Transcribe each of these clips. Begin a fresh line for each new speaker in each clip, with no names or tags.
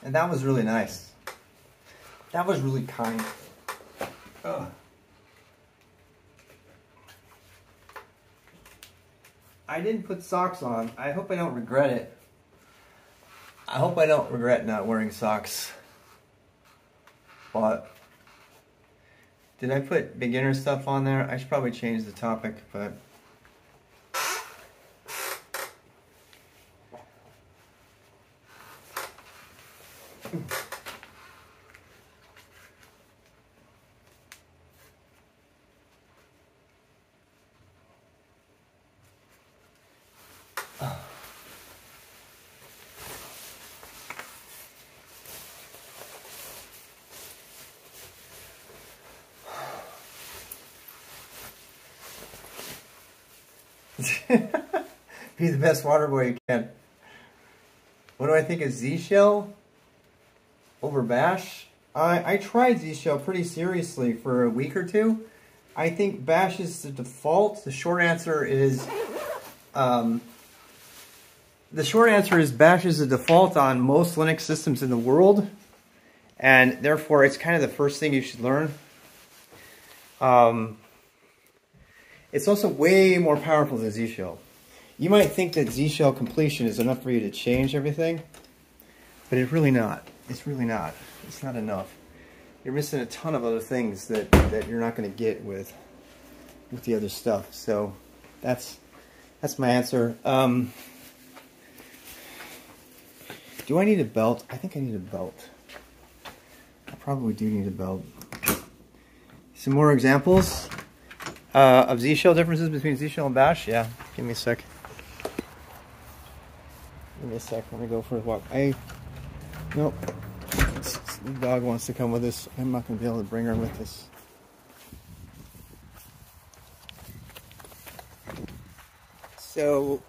And that was really nice. That was really kind. Ugh. I didn't put socks on. I hope I don't regret it. I hope I don't regret not wearing socks. But did I put beginner stuff on there? I should probably change the topic, but be the best water boy you can. What do I think of Z-Shell over Bash? I tried Z-Shell pretty seriously for a week or two. I think Bash is the default. The short answer is Bash is the default on most Linux systems in the world, and therefore it's kind of the first thing you should learn. It's also way more powerful than Z-Shell. You might think that Z-Shell completion is enough for you to change everything, but it's really not. It's really not. It's not enough. You're missing a ton of other things that you're not going to get with the other stuff. So that's my answer. Do I need a belt? I think I need a belt. I probably do need a belt. Some more examples of Z-Shell differences between Z-Shell and Bash? Yeah, give me a sec. Give me a sec, let me go for a walk. Nope. The dog wants to come with us. I'm not going to be able to bring her with us. So,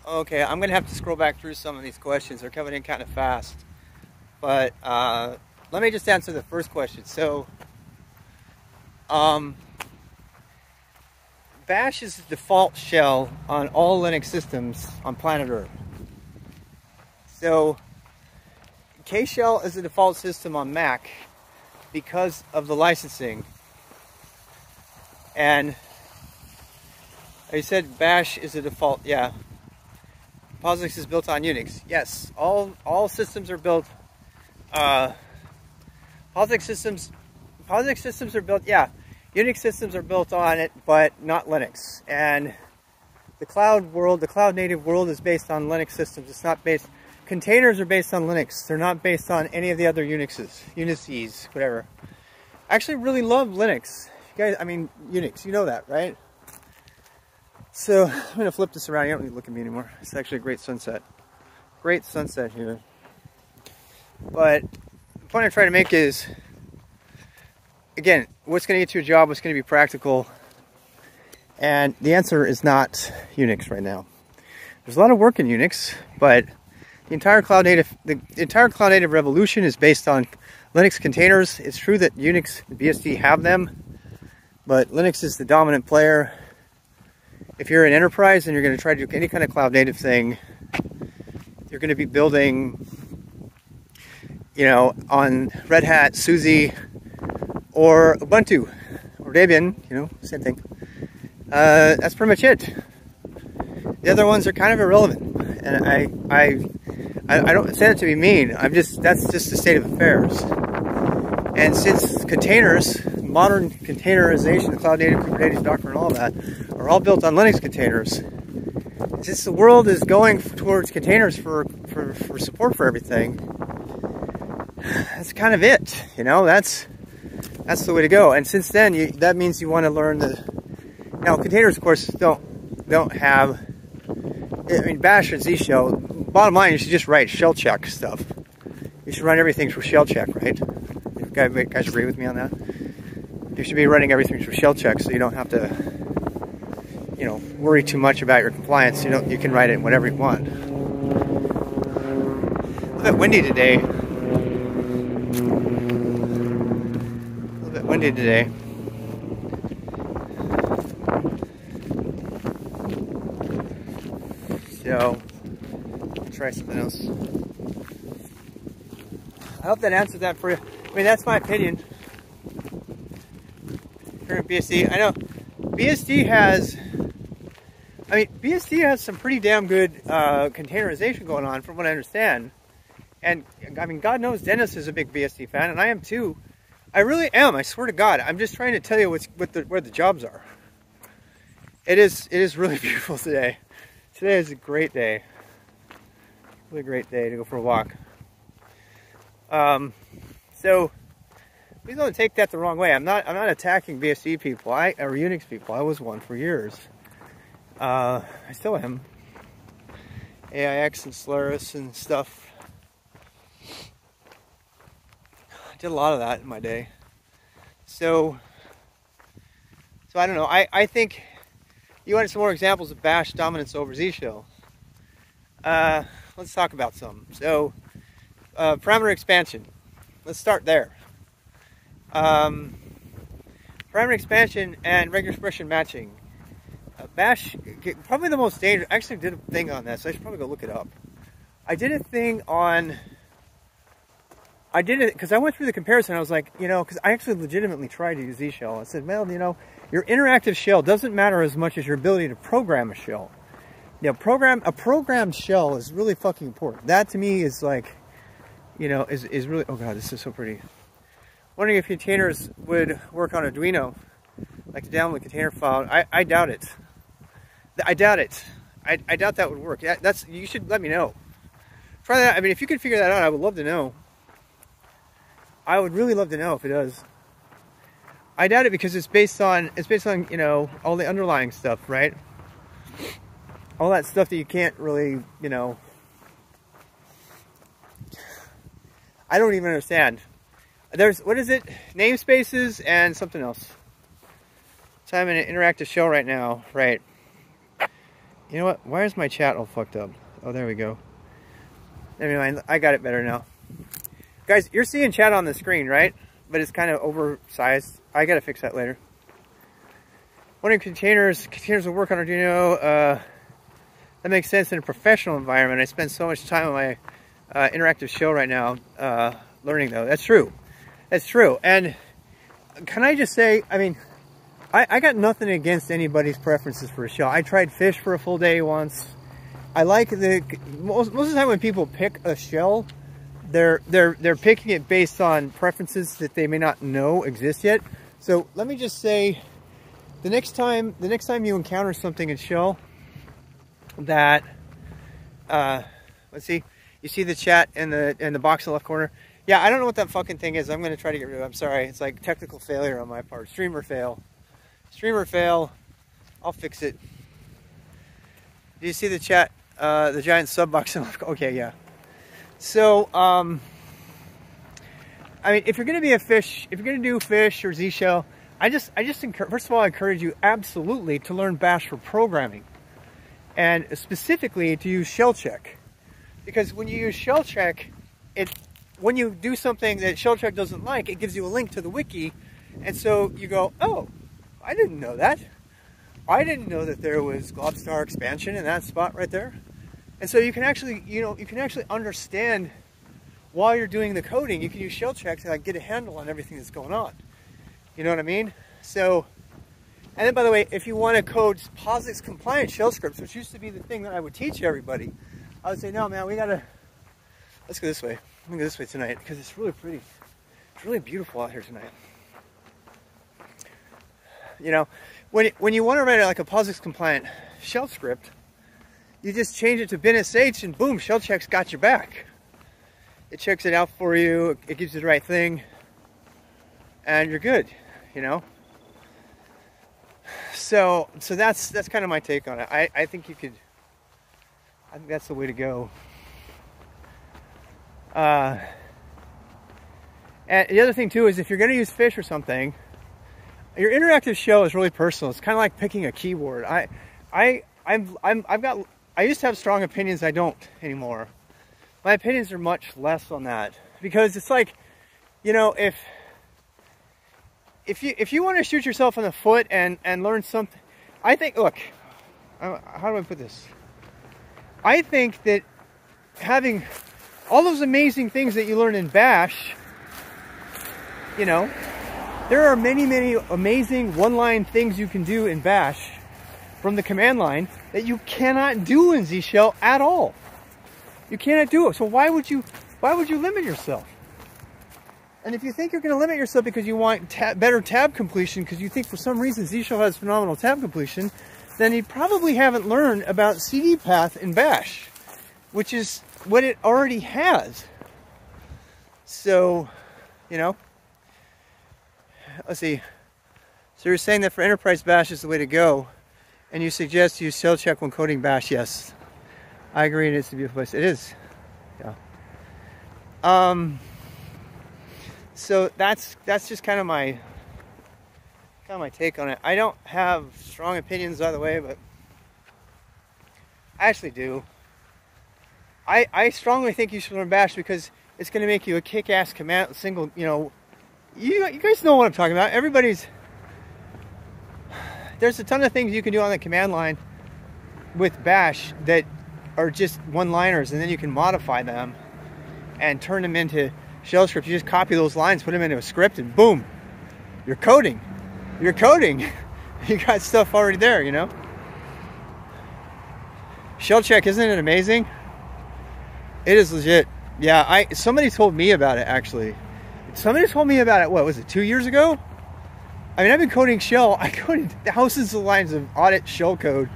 okay, I'm going to have to scroll back through some of these questions. They're coming in kind of fast. But let me just answer the first question. So, Bash is the default shell on all Linux systems on planet Earth. So, K-Shell is the default system on Mac because of the licensing. And I said Bash is the default, yeah. POSIX is built on Unix. Yes, all systems are built. POSIX systems are built, yeah. Unix systems are built on it, but not Linux. And the cloud world, the cloud native world is based on Linux systems. It's not based, containers are based on Linux. They're not based on any of the other Unices, whatever. I actually really love Linux. You guys, I mean, Unix, you know that, right? So, I'm going to flip this around. You don't need to look at me anymore. It's actually a great sunset. Great sunset here. But the point I'm trying to make is, again, what's going to get you a job, what's going to be practical? And the answer is not Unix right now. There's a lot of work in Unix, but the entire cloud native revolution is based on Linux containers. It's true that Unix and BSD have them, but Linux is the dominant player. If you're an enterprise and you're going to try to do any kind of cloud native thing, you're going to be building, you know, on Red Hat, SUSE, or Ubuntu, or Debian, you know, same thing. That's pretty much it. The other ones are kind of irrelevant, and I don't say that to be mean. That's just the state of affairs. And since containers, modern containerization, cloud native, Kubernetes, Docker, and all that are all built on Linux containers, since the world is going towards containers for support for everything, that's kind of it. You know, that's the way to go. And since then, that means you want to learn now containers, of course, don't have. I mean, Bash and Z-Shell. Bottom line, you should just write shell check stuff. You should run everything through shell check, right? You guys agree with me on that? You should be running everything through shell check, so you don't have to, you know, worry too much about your compliance. You can write it whatever you want. A little bit windy today. So, I'll try something else. I hope that answered that for you. I mean, that's my opinion. Current BSD. I know BSD has, BSD has some pretty damn good containerization going on from what I understand. And I mean, God knows Dennis is a big BSD fan, and I am too. I really am, I swear to God. I'm just trying to tell you where the jobs are. It is really beautiful today. Today is a great day. Really great day to go for a walk. So please don't take that the wrong way. I'm not attacking BSD people or Unix people. I was one for years. I still am. AIX and Solaris and stuff. I did a lot of that in my day. So I don't know. I think you wanted some more examples of bash dominance over Z shell. Let's talk about some. So parameter expansion. Let's start there. Parameter expansion and regular expression matching. Bash, probably the most dangerous. I actually did a thing on that, so I should probably go look it up. I did it because I went through the comparison. I was like, because I actually legitimately tried to use Z shell. I said, well, your interactive shell doesn't matter as much as your ability to program a shell. A programmed shell is really fucking important. That to me is like, is really, oh God, this is so pretty. Wondering if containers would work on Arduino, like to download a container file. I doubt it. I doubt it. I doubt that would work. You should let me know. Try that. I mean, if you can figure that out, I would love to know. I would really love to know if it does. I doubt it because it's based on all the underlying stuff, right? All that stuff that you can't really, I don't even understand. There's, what is it? Namespaces and something else. So I'm in an interactive shell right now, right? You know what? Why is my chat all fucked up? Oh, there we go. Never mind, I got it better now. Guys, you're seeing chat on the screen, right? But it's kind of oversized. I gotta fix that later. Wondering containers will work on Arduino. That makes sense in a professional environment. I spend so much time on my interactive shell right now learning though. That's true. That's true. And can I just say, I mean, I got nothing against anybody's preferences for a shell. I tried fish for a full day once. I like most of the time when people pick a shell, they're picking it based on preferences that they may not know exist yet. So let me just say, the next time you encounter something in shell that let's see, you see the chat in the box in the left corner. Yeah, I don't know what that fucking thing is. I'm gonna try to get rid of it. I'm sorry. It's like technical failure on my part. Streamer fail. Streamer fail. I'll fix it. Do you see the chat? The giant sub box in the left corner? Okay, yeah. So, I mean, if you're gonna be a fish, if you're gonna do fish or Z shell, first of all, I encourage you absolutely to learn Bash for programming, and specifically to use shell check, because when you use shell check, when you do something that shell check doesn't like, it gives you a link to the wiki, and so you go, oh, I didn't know that. I didn't know that there was Globstar expansion in that spot right there. And so you can actually, understand while you're doing the coding, you can use shell check to like get a handle on everything that's going on. You know what I mean? So, and then by the way, if you want to code POSIX compliant shell scripts, which used to be the thing that I would teach everybody, I would say, no, man, let's go this way. I'm gonna go this way tonight because it's really pretty. It's really beautiful out here tonight. When you want to write like a POSIX compliant shell script, you just change it to binsh and boom, shell check's got your back. It checks it out for you, it gives you the right thing, and you're good, So that's kind of my take on it. I think that's the way to go. And the other thing too is if you're going to use fish or something, your interactive shell is really personal. It's kind of like picking a keyboard. I used to have strong opinions. I don't anymore. My opinions are much less on that because it's like, if you want to shoot yourself in the foot and learn something, I think, look, how do I put this? I think that having all those amazing things that you learn in Bash, you know, there are many, many amazing one-line things you can do in Bash from the command line that you cannot do in Z Shell at all. You cannot do it. So why would you limit yourself? And if you think you're going to limit yourself because you want better tab completion, because you think for some reason Z Shell has phenomenal tab completion, then you probably haven't learned about CD path in Bash, which is what it already has. So, you know, let's see. So you're saying that for enterprise Bash is the way to go, and you suggest use shell check when coding Bash. Yes, I agree. It's a beautiful place. It is. Yeah. So that's just kind of my take on it. I don't have strong opinions either way, but I actually do. I strongly think you should learn Bash because it's going to make you a kick-ass command single. You know, you guys know what I'm talking about. There's a ton of things you can do on the command line with Bash that are just one-liners, and then you can modify them and turn them into shell scripts. You just copy those lines, put them into a script, and boom, you're coding. You're coding. You got stuff already there, you know. Shell check, isn't it amazing? It is legit. Yeah, somebody told me about it actually. Somebody told me about it, what was it, 2 years ago? I mean, I've been coding shell. I coded thousands of lines of audit shell code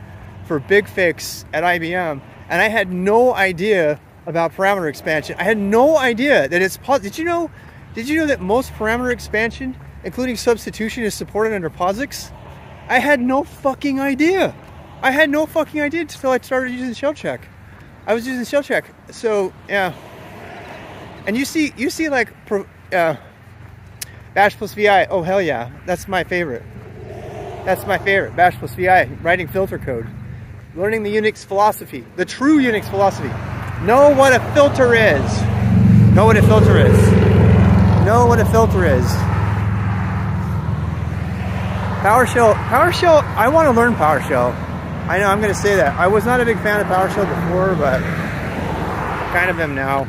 for BigFix at IBM, and I had no idea about parameter expansion. I had no idea that it's possible. Did you know that most parameter expansion, including substitution, is supported under POSIX? I had no fucking idea. I had no fucking idea until I started using shell check. I was using shell check. So yeah. And you see like Bash plus VI. Oh hell yeah, that's my favorite. That's my favorite. Bash plus VI, writing filter code, learning the Unix philosophy, the true Unix philosophy. Know what a filter is. Know what a filter is. Know what a filter is. PowerShell. I want to learn PowerShell. I know I'm going to say that. I was not a big fan of PowerShell before, but kind of am now.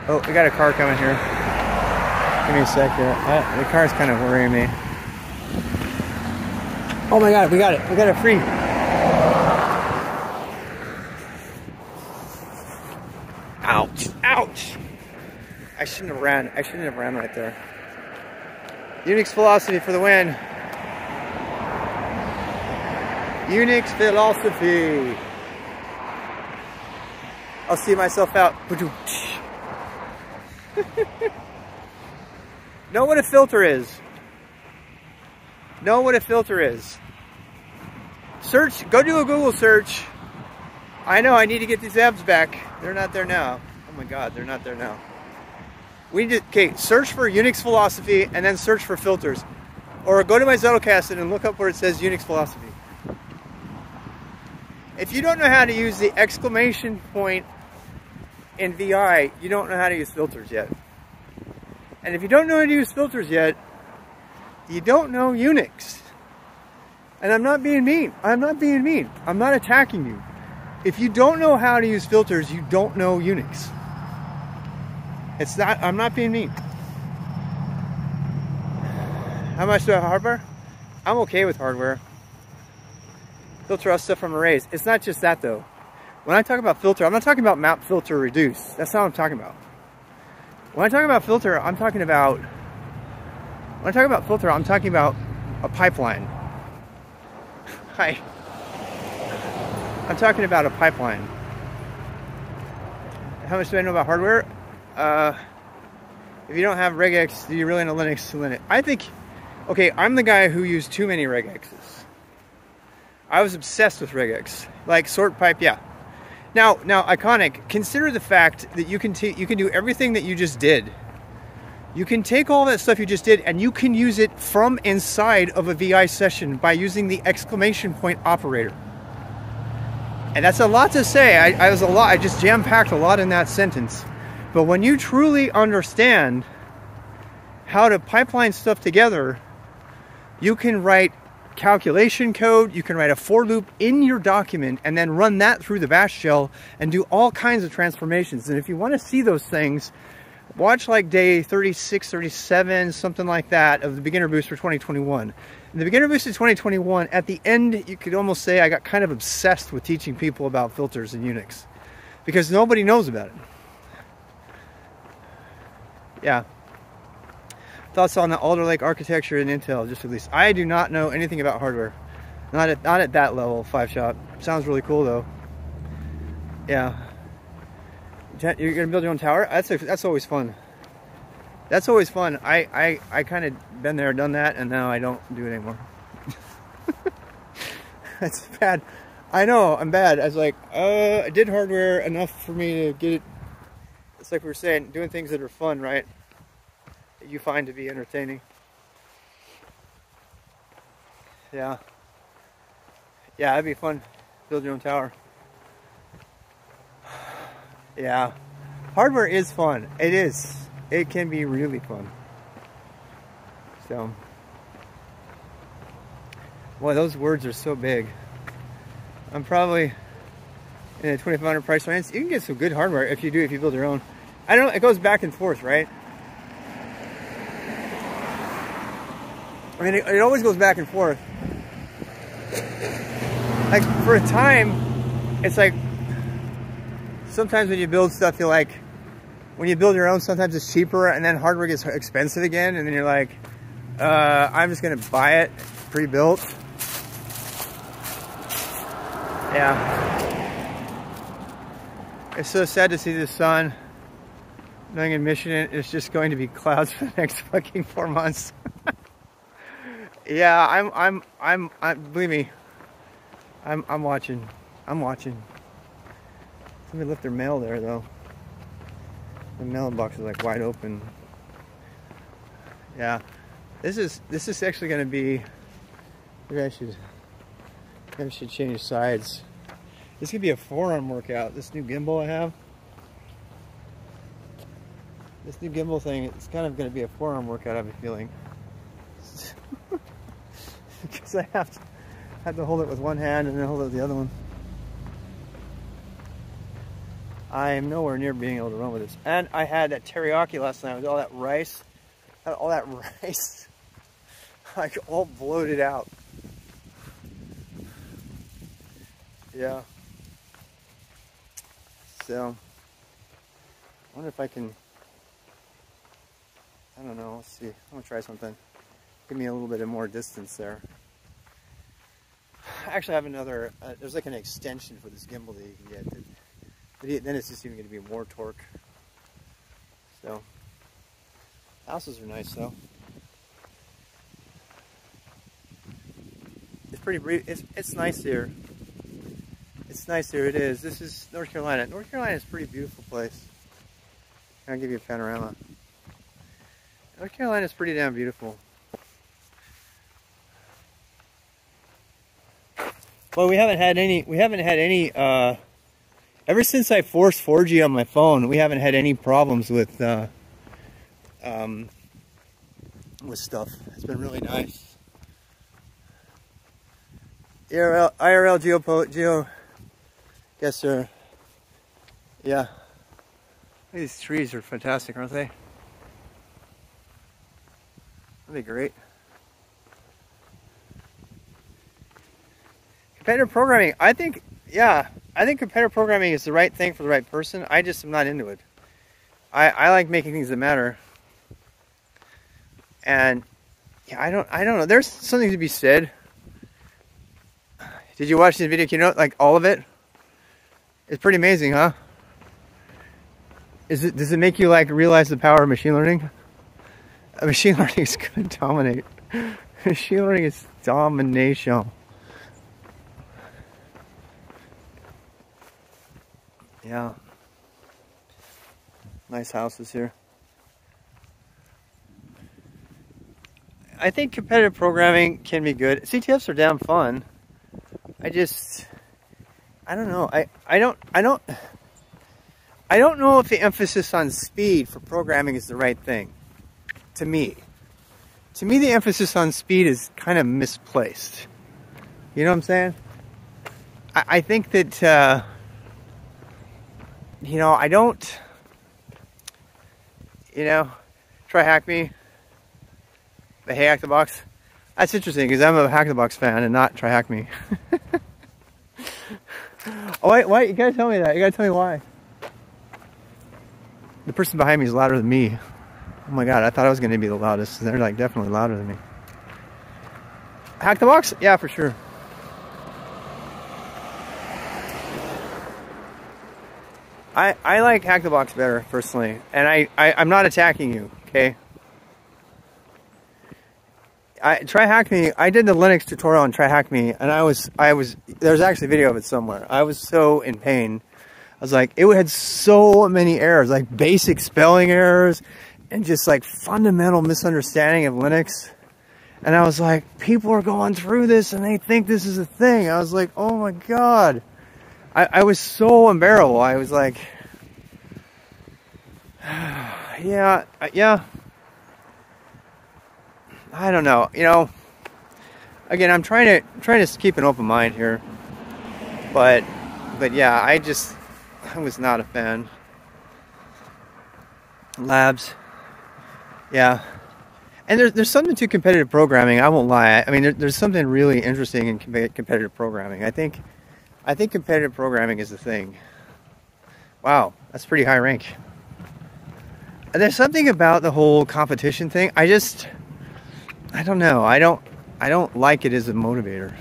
Oh, we got a car coming here. Give me a sec here. The car's kind of worrying me. Oh my god, we got it. We got it free. Ouch. Ouch. I shouldn't have ran. I shouldn't have ran right there. Unix philosophy for the win. Unix philosophy. I'll see myself out. Know what a filter is. Know what a filter is. Search. Go do a Google search. I know I need to get these abs back. They're not there now. Oh my god, they're not there now. We need to, okay, search for Unix philosophy and then search for filters. Or go to my Zettelkasten and look up where it says Unix philosophy. If you don't know how to use the exclamation point in VI, you don't know how to use filters yet. And if you don't know how to use filters yet, you don't know Unix. And I'm not being mean. I'm not being mean. I'm not attacking you. If you don't know how to use filters, you don't know Unix. It's not, I'm not being mean. How much do I have hardware? I'm okay with hardware. Filter out stuff from arrays. It's not just that though. When I talk about filter, I'm not talking about map, filter, reduce. That's not what I'm talking about. When I talk about filter, I'm talking about a pipeline. Hi. I'm talking about a pipeline. How much do I know about hardware? If you don't have regex, do you really know Linux? I think, okay, I'm the guy who used too many regexes. I was obsessed with regex. Like sort pipe, yeah. Now, Iconic, consider the fact that you can do everything that you just did. You can take all that stuff you just did and you can use it from inside of a VI session by using the exclamation point operator. And that's a lot to say. I just jam-packed a lot in that sentence. But when you truly understand how to pipeline stuff together, you can write calculation code. You can write a for loop in your document and then run that through the bash shell and do all kinds of transformations. And if you want to see those things, watch like day 36, 37, something like that of the Beginner Boost for 2021. In the Beginner Boost of 2021, at the end, you could almost say I got kind of obsessed with teaching people about filters in Unix because nobody knows about it. Yeah. Thoughts on the Alder Lake architecture and Intel just released. I do not know anything about hardware. Not at that level, 5-shot. Sounds really cool though. Yeah. You're gonna build your own tower? That's always fun. That's always fun. I kind of been there, done that, and now I don't do it anymore. That's bad. I know, I'm bad. I was like, I did hardware enough for me to get it. It's like we were saying, doing things that are fun, right? That you find to be entertaining. Yeah. Yeah, that'd be fun. Build your own tower. Yeah. Hardware is fun. It is. It can be really fun. So. Boy, those words are so big. I'm probably in a $2,500 price range. You can get some good hardware if you build your own. I don't know, it goes back and forth, right? I mean, it always goes back and forth. Like, for a time, it's like, sometimes when you build stuff, you're like, when you build your own, sometimes it's cheaper, and then hardware gets expensive again, and then you're like, I'm just gonna buy it pre-built. Yeah. It's so sad to see the sun. Knowing in Michigan, it's just going to be clouds for the next fucking 4 months. Yeah, I'm believe me, I'm watching. I'm watching. Somebody left their mail there though. The mailbox is like wide open. Yeah, this is actually going to be. Maybe I should change sides. This could be a forearm workout. This new gimbal I have. This new gimbal thing, it's kind of going to be a forearm workout, I have a feeling. Because I have to hold it with one hand and then hold it with the other one. I am nowhere near being able to run with this. And I had that teriyaki last night with all that rice. I had all that rice like all bloated out. Yeah. So, I wonder if I can, I don't know, let's see. I'm gonna try something. Give me a little bit of more distance there. I actually have another, there's like an extension for this gimbal that you can get. But then it's just even going to be more torque. So, houses are nice though. It's pretty brief. It's nice here. It's nice here. It is. This is North Carolina. North Carolina is a pretty beautiful place. I'll give you a panorama. North Carolina is pretty damn beautiful. Well, we haven't had any, ever since I forced 4G on my phone, we haven't had any problems with stuff. It's been really nice. IRL geo, yes sir. Yeah. These trees are fantastic, aren't they? Aren't they great? Competitive programming, I think competitive programming is the right thing for the right person. I just am not into it. I like making things that matter. And yeah, I don't know. There's something to be said. Did you watch this video keynote? Like all of it? It's pretty amazing, huh? Does it make you like realize the power of machine learning? Machine learning is gonna dominate. Machine learning is domination. Yeah. Nice houses here. I think competitive programming can be good. CTFs are damn fun. I don't know. I don't know if the emphasis on speed for programming is the right thing. To me. to me, the emphasis on speed is kind of misplaced. You know what I'm saying? I think that, you know, I don't, you know, try Hack Me, the Hey Hack the Box. That's interesting because I'm a Hack the Box fan and not Try Hack Me. Oh, wait, you gotta tell me that. You gotta tell me why. The person behind me is louder than me. Oh my god, I thought I was gonna be the loudest. They're like definitely louder than me. Hack the Box? Yeah, for sure. I like Hack the Box better, personally. And I'm not attacking you, okay? Try Hack Me. I did the Linux tutorial on Try Hack Me, and there's actually a video of it somewhere. I was so in pain. I was like, it had so many errors, like basic spelling errors, and just like fundamental misunderstanding of Linux. And I was like, people are going through this and they think this is a thing. I was like, oh my god. I was so unbearable. I was like, yeah. I don't know. You know, again, I'm trying to keep an open mind here. But yeah, I was not a fan. Labs. Yeah. And there's something to competitive programming, I won't lie. I mean, there's something really interesting in competitive programming. I think competitive programming is the thing. Wow, that's pretty high rank. And there's something about the whole competition thing. I don't know. I don't like it as a motivator.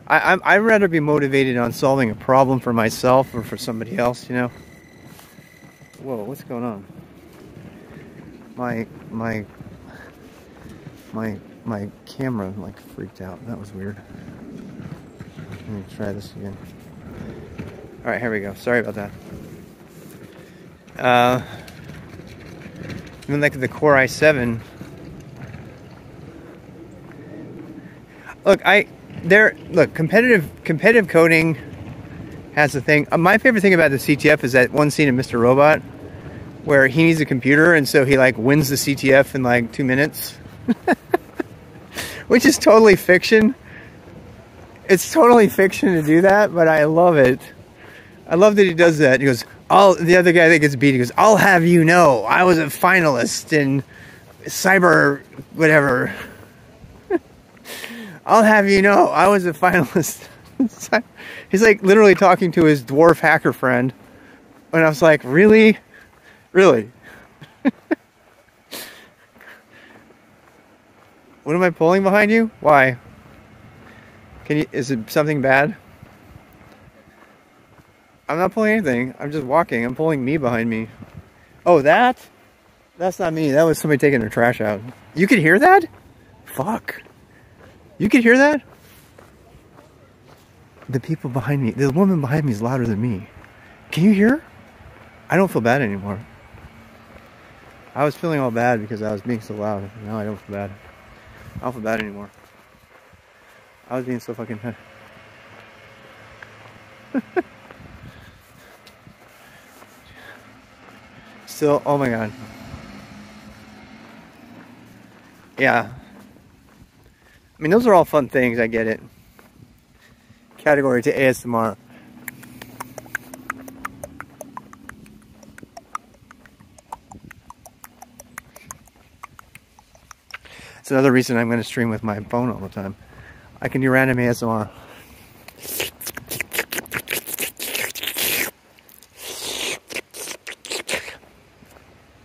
I'd rather be motivated on solving a problem for myself or for somebody else, you know? Whoa, what's going on? My camera like freaked out. That was weird. Let me try this again. Alright, here we go. Sorry about that. Even like the Core i7. Look, competitive coding has a thing. My favorite thing about the CTF is that one scene in Mr. Robot where he needs a computer and so he like wins the CTF in like 2 minutes. Which is totally fiction. It's totally fiction to do that, but I love it. I love that he does that. He goes, the other guy that gets beat, he goes, I'll have you know, I was a finalist in cyber whatever. I'll have you know, I was a finalist. He's like literally talking to his dwarf hacker friend. And I was like, really? Really? What am I pulling behind you? Why? Is it something bad? I'm not pulling anything. I'm just walking. I'm pulling me behind me. Oh, that's not me. That was somebody taking their trash out. You could hear that? Fuck. You could hear that? The people behind me, the woman behind me is louder than me. Can you hear? I don't feel bad anymore. I was feeling all bad because I was being so loud. Now I don't feel bad. I don't feel bad anymore. I was being so fucking bad. Still, oh my god. Yeah. I mean, those are all fun things, I get it. Category to ASMR. It's another reason I'm going to stream with my phone all the time. I can do random ASMR.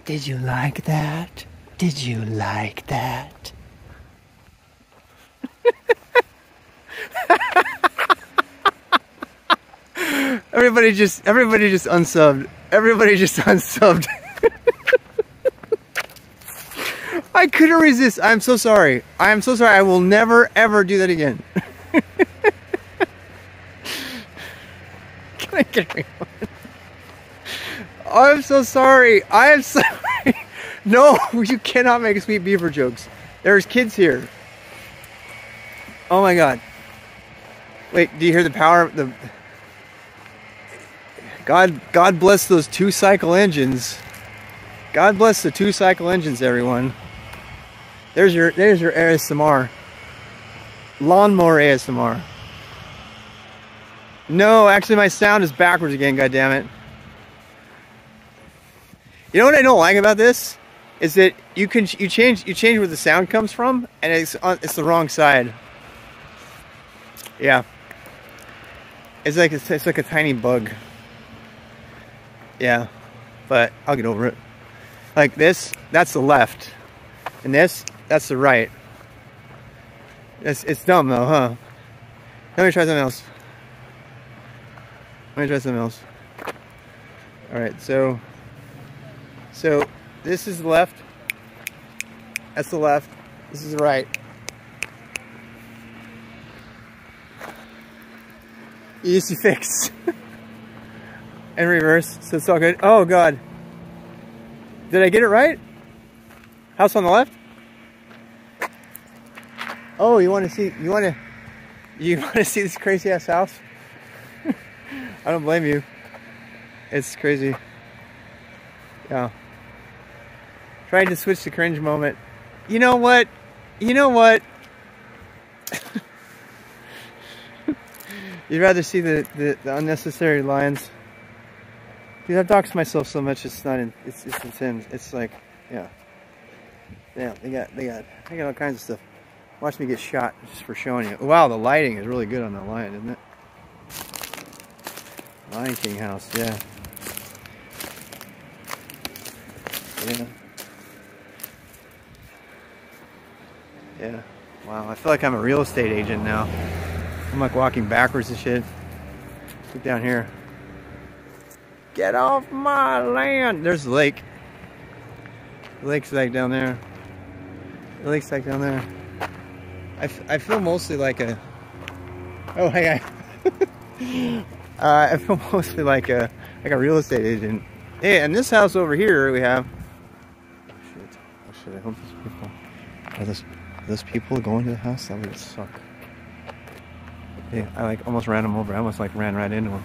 Did you like that? Did you like that? Everybody just unsubbed. Everybody just unsubbed. I couldn't resist. I'm so sorry. I am so sorry. I will never ever do that again. Can I get me one? I'm so sorry. I am sorry. No, you cannot make Sweet Beaver jokes. There's kids here. Oh my god. Wait, do you hear the power of the... God bless those 2-cycle engines. God bless the 2-cycle engines, everyone. There's your ASMR. Lawnmower ASMR. No, actually my sound is backwards again, goddammit. You know what I don't like about this? Is that you change where the sound comes from, and it's the wrong side. Yeah. It's like a tiny bug. Yeah. But I'll get over it. Like this, that's the left. And this, that's the right. It's dumb though, huh? Let me try something else. Alright, so this is the left. That's the left. This is the right. Easy fix. And reverse, so it's all good. Oh god. Did I get it right? House on the left? Oh, you want to see this crazy ass house? I don't blame you. It's crazy. Yeah. Trying to switch to cringe moment. You know what? You'd rather see the unnecessary lines. Dude, I've doxed myself so much it's insane. It's like, yeah. Yeah, they got all kinds of stuff. Watch me get shot just for showing you. Wow, the lighting is really good on that lion, isn't it? Lion King house, yeah. Yeah. Yeah. Wow, I feel like I'm a real estate agent now. I'm like walking backwards and shit. Look down here. Get off my land! There's the lake. The lake's like down there. The lake's like down there. I feel mostly like a... Oh, hey, I feel mostly like a real estate agent. Hey, and this house over here we have... Oh shit, I hope these people... Are those people going to the house? That would suck. Yeah, I like almost ran them over. I almost like ran right into them.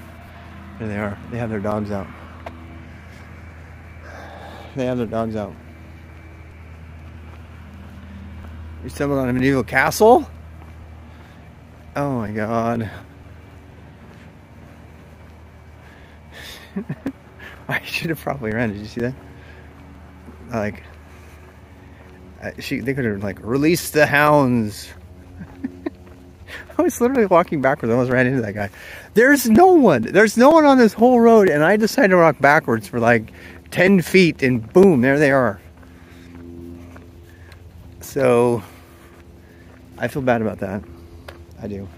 There they are. They have their dogs out. They have their dogs out. We stumbled on a medieval castle? Oh my god. I should have probably ran. Did you see that? Like, they could have like released the hounds. I was literally walking backwards. I almost ran into that guy. There's no one on this whole road, and I decided to walk backwards for like 10 feet, and boom, there they are. So I feel bad about that. I do.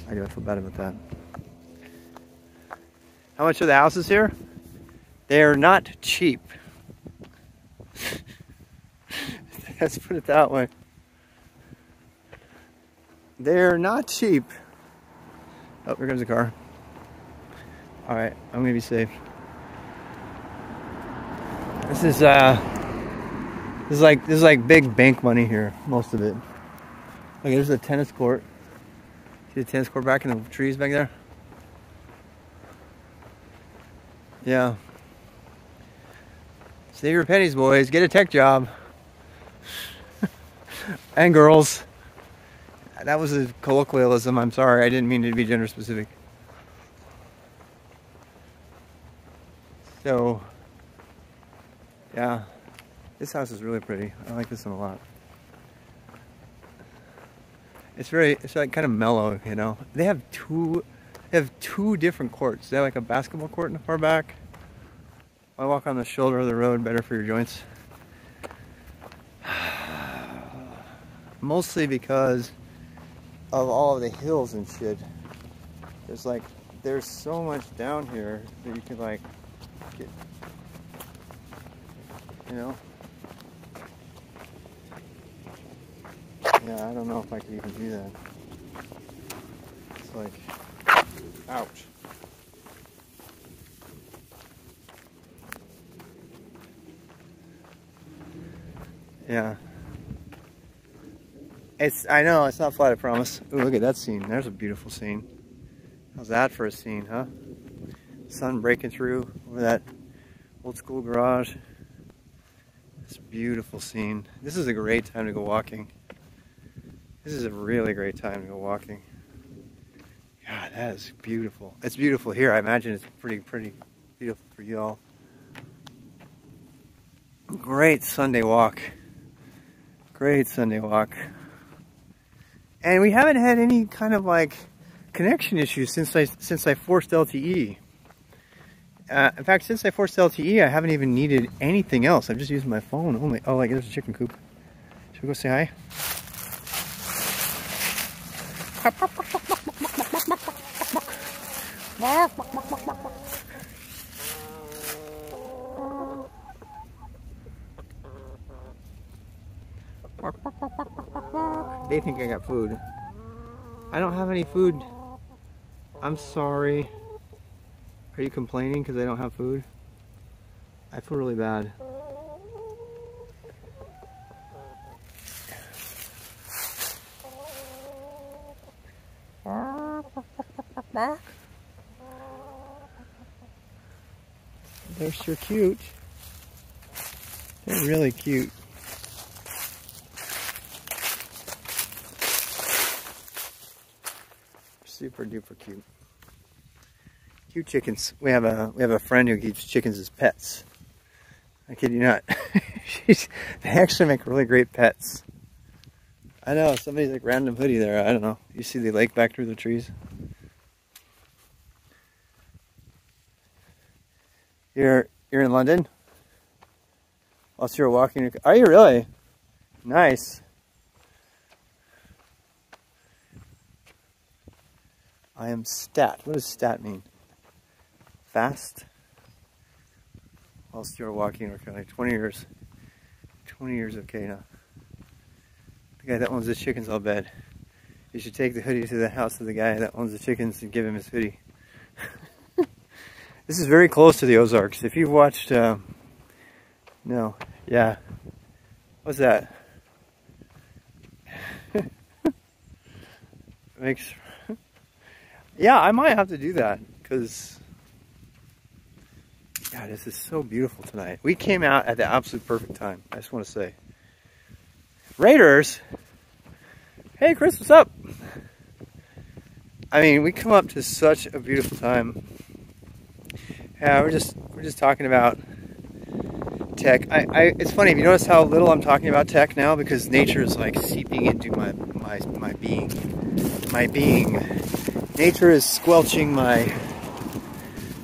I feel bad about that. How much are the houses here? They're not cheap. Let's put it that way. They're not cheap. Oh, here comes a car. Alright, I'm gonna be safe. This is like big bank money here, most of it. Okay, there's a tennis court. See the tennis court back in the trees back there? Yeah. Save your pennies, boys. Get a tech job. And girls. That was a colloquialism. I'm sorry. I didn't mean to be gender specific. So, yeah. This house is really pretty. I like this one a lot. It's like kind of mellow, you know. They have two different courts. They have like a basketball court in the far back. I walk on the shoulder of the road, better for your joints. Mostly because of all of the hills and shit. There's so much down here that you can like get, you know. Yeah, I don't know if I could even do that. It's like, ouch. Yeah. I know, it's not flat, I promise. Ooh, look at that scene. There's a beautiful scene. How's that for a scene, huh? Sun breaking through over that old school garage. It's beautiful scene. This is a great time to go walking. This is a really great time to go walking. God, that is beautiful. It's beautiful here. I imagine it's pretty beautiful for you all. Great Sunday walk. Great Sunday walk. And we haven't had any kind of like connection issues since I forced LTE. In fact, since I forced LTE, I haven't even needed anything else. I'm just using my phone only. Oh, like there's a chicken coop. Should we go say hi? They think I got food. I don't have any food. I'm sorry. Are you complaining because I don't have food? I feel really bad. They're so cute. They're really cute. Super duper cute. Cute chickens. We have a friend who keeps chickens as pets. I kid you not. They actually make really great pets. I know, somebody's like random hoodie there. I don't know. You see the lake back through the trees? You're in London? Whilst you're walking, are you really? Nice. I am stat. What does stat mean? Fast? Whilst you're walking, okay, 20 years. 20 years, okay now. The guy that owns the chickens, I'll bet. You should take the hoodie to the house of the guy that owns the chickens and give him his hoodie. This is very close to the Ozarks. If you've watched, no, yeah. What's that? Makes, yeah, I might have to do that because, God, this is so beautiful tonight. We came out at the absolute perfect time. I just want to say, Raiders. Hey, Chris, what's up? I mean, we come up to such a beautiful time. Yeah, we're just talking about tech. It's funny, have you noticed how little I'm talking about tech now? Because nature is like seeping into my being. Nature is squelching my...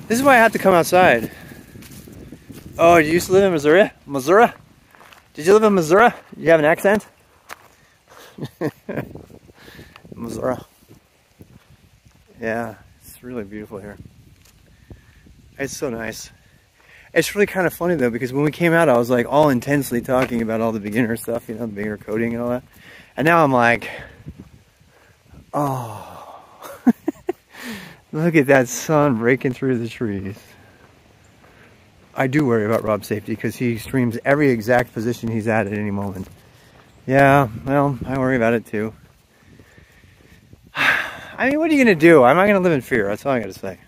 This is why I have to come outside. Oh, you used to live in Missouri? Missouri? Did you live in Missouri? You have an accent? Missouri. Yeah, it's really beautiful here. It's so nice. It's really kind of funny though, because when we came out, I was like all intensely talking about all the beginner stuff, you know, the beginner coding and all that. And now I'm like, oh, look at that sun breaking through the trees. I do worry about Rob's safety because he streams every exact position he's at any moment. Yeah, well, I worry about it too. I mean, what are you going to do? I'm not going to live in fear. That's all I got to say.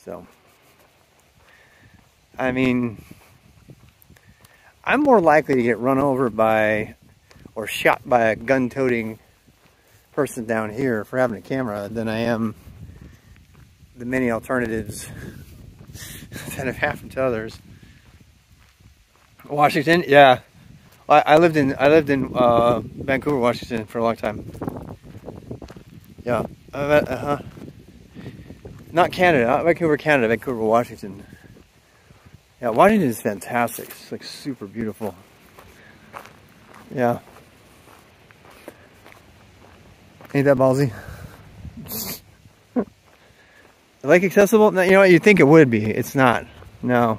So, I mean, I'm more likely to get run over by or shot by a gun-toting person down here for having a camera than I am the many alternatives that have happened to others. Washington, yeah. I lived in Vancouver, Washington for a long time. Yeah, not Canada, not Vancouver, Canada, Vancouver, Washington. Yeah, Washington is fantastic. It's like super beautiful. Yeah. Ain't that ballsy? Lake accessible? No, you know what? You'd think it would be. It's not. No.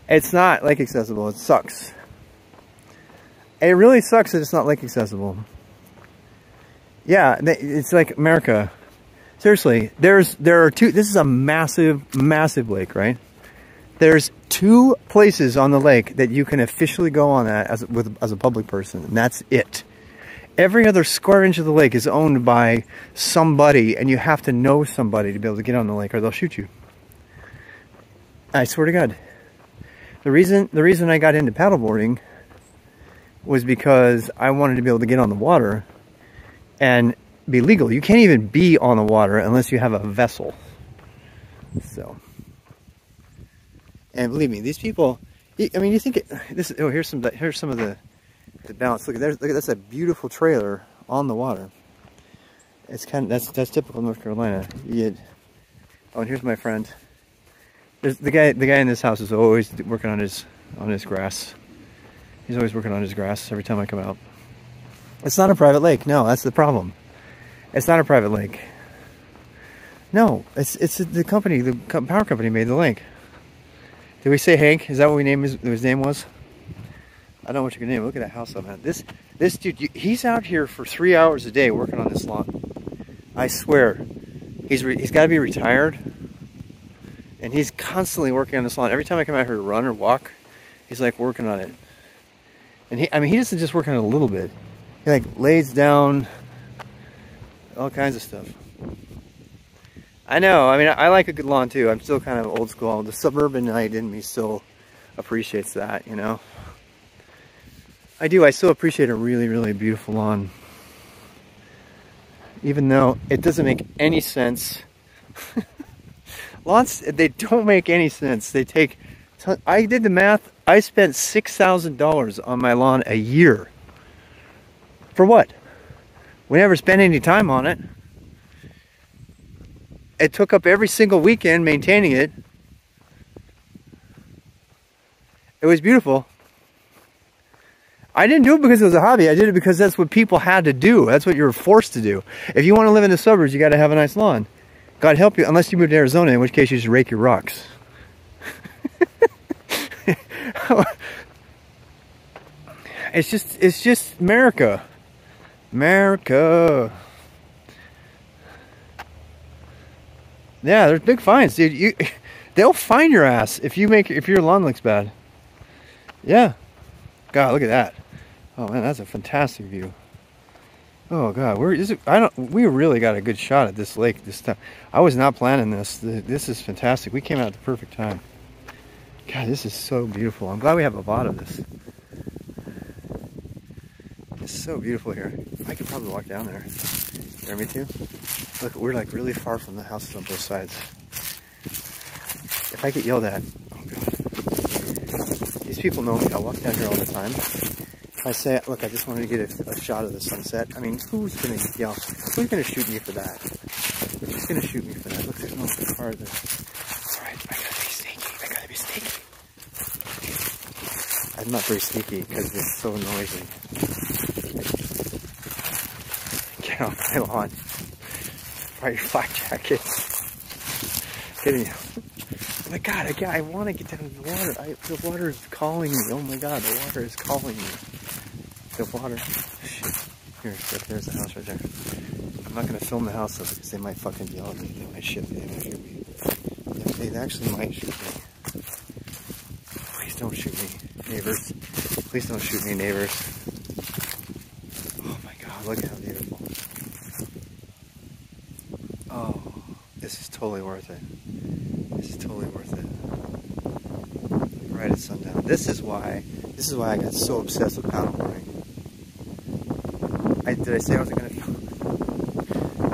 It's not lake accessible. It sucks. It really sucks that it's not lake accessible. Yeah, it's like America. Seriously, there are two. This is a massive, massive lake, right? There's 2 places on the lake that you can officially go on that as a public person, and that's it. Every other square inch of the lake is owned by somebody, and you have to know somebody to be able to get on the lake, or they'll shoot you. I swear to God. The reason I got into paddleboarding was because I wanted to be able to get on the water and be legal. You can't even be on the water unless you have a vessel. So, and believe me, these people, I mean, you think this, oh, here's some of the balance. Look at that's a beautiful trailer on the water. It's that's typical North Carolina. Oh, and here's my friend. There's the guy in this house is always working on his grass. He's always working on his grass every time I come out. It's not a private lake. No, that's the problem. It's not a private lake. No, it's the company, the power company made the lake. Did we say Hank? Is that what his name was? I don't know what you can name. Look at that house I'm at. This dude, he's out here for 3 hours a day working on this lawn. I swear, he's got to be retired, and he's constantly working on this lawn. Every time I come out here to run or walk, he's like working on it. And he doesn't just work on it a little bit. He like lays down all kinds of stuff. I know. I mean, I like a good lawn too. I'm still kind of old school. The suburbanite in me still appreciates that, you know. I do. I still appreciate a really, really beautiful lawn. Even though it doesn't make any sense. Lawns, they don't make any sense. They take... I did the math. I spent $6,000 on my lawn a year. For what? We never spent any time on it. It took up every single weekend maintaining it. It was beautiful. I didn't do it because it was a hobby. I did it because that's what people had to do. That's what you were forced to do. If you want to live in the suburbs, you got to have a nice lawn. God help you, unless you moved to Arizona, in which case you should rake your rocks. It's just America. America. Yeah, there's big fines, dude. They'll fine your ass if your lawn looks bad. Yeah. God, look at that. Oh man, that's a fantastic view. Oh God, we really got a good shot at this lake this time. I was not planning this. This is fantastic. We came out at the perfect time. God, this is so beautiful. I'm glad we have a lot of this. It's so beautiful here. I could probably walk down there. Yeah, me too. Look, we're like really far from the houses on both sides. If I get yelled at, oh God. These people know me. I walk down here all the time. If I say, look, I just wanted to get a shot of the sunset. I mean, who's gonna yell? Who's gonna shoot me for that? Who's gonna shoot me for that? Look, there's no car there. Alright, I gotta be sneaky. I gotta be sneaky. I'm not very sneaky because it's so noisy. Get off my lawn. Buy your flak jacket. Kidding you. Oh my God, I want to get down in the water. The water is calling me. Oh my God, the water is calling me. The water. Shit. There's the house right there. I'm not going to film the house though because they might fucking yell at me. They might shoot me. They might shoot me. They actually might shoot me. Please don't shoot me, neighbors. Please don't shoot me, neighbors. Oh my God, look how beautiful. Oh, this is totally worth it. This is totally worth it. Right at sundown. This is why I got so obsessed with paddleboarding. Did I say I wasn't gonna?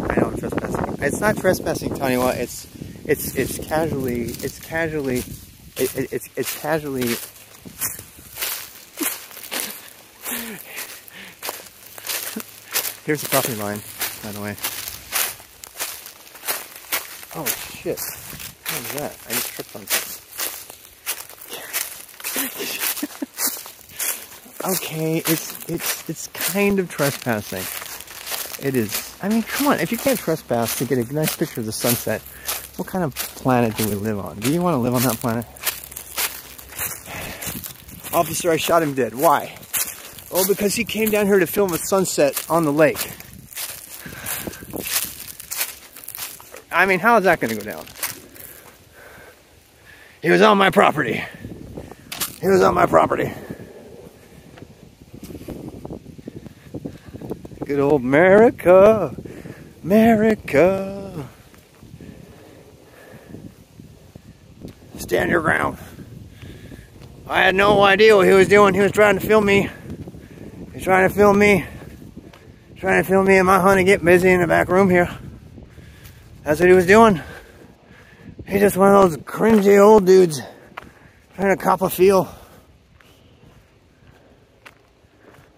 I know I'm trespassing. It's not trespassing, Taniwa. It's casually. Here's the property line, by the way. Oh shit. What was that? I just tripped on something. Okay, it's kind of trespassing. It is. I mean, come on. If you can't trespass to get a nice picture of the sunset, what kind of planet do we live on? Do you want to live on that planet? Officer, I shot him dead. Why? Oh, because he came down here to film a sunset on the lake. I mean, how is that going to go down? He was on my property. He was on my property. Good old America. America. Stand your ground. I had no idea what he was doing. He was trying to film me. He was trying to film me. Trying to film me and my honey get busy in the back room here. That's what he was doing. He's just one of those cringy old dudes trying to cop a feel.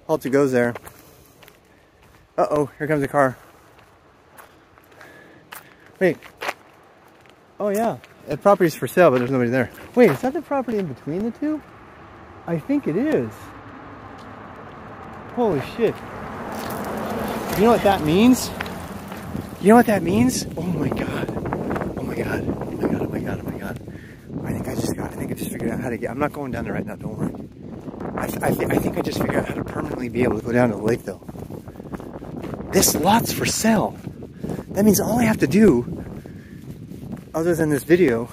Halter goes there. Uh-oh, here comes a car. Wait. Oh yeah, the property's for sale, but there's nobody there. Wait, is that the property in between the two? I think it is. Holy shit. You know what that means? You know what that means? Oh my god. Oh my god. Oh my god. Oh my god. Oh my god. I think I just figured out how to get. I'm not going down there right now. Don't worry. I think I just figured out how to permanently be able to go down to the lake though. This lot's for sale. That means all I have to do, other than this video,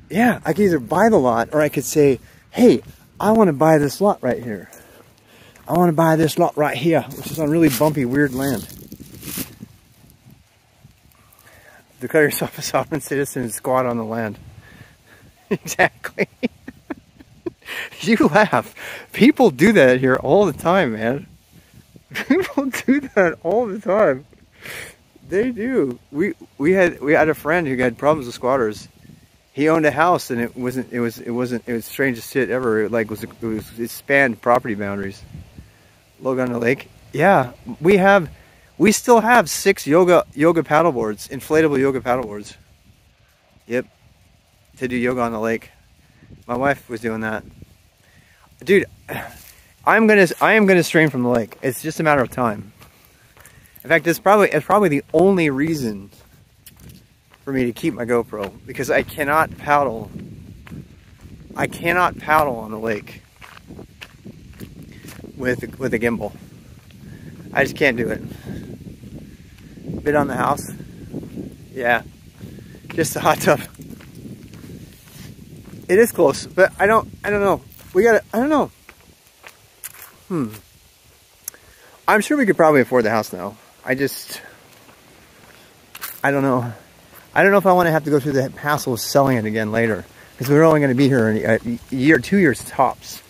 yeah, I could either buy the lot or I could say, hey, I want to buy this lot right here. I want to buy this lot right here, which is on really bumpy, weird land. Declare yourself a sovereign citizen and squat on the land. Exactly. You laugh. People do that here all the time, man. People do that all the time. They do. We had a friend who had problems with squatters. He owned a house and it was the strangest shit ever. It spanned property boundaries. Logan on the lake. Yeah, we still have 6 yoga paddleboards, inflatable yoga paddleboards. Yep, to do yoga on the lake. My wife was doing that. Dude, I am gonna strain from the lake. It's just a matter of time. In fact, it's probably the only reason for me to keep my GoPro, because I cannot paddle. I cannot paddle on the lake with a gimbal. I just can't do it. Bit on the house. Yeah. Just a hot tub. It is close, but I don't know. I don't know. I'm sure we could probably afford the house now. I don't know. I don't know if I want to have to go through the hassle of selling it again later, because we're only going to be here in a year, 2 years tops.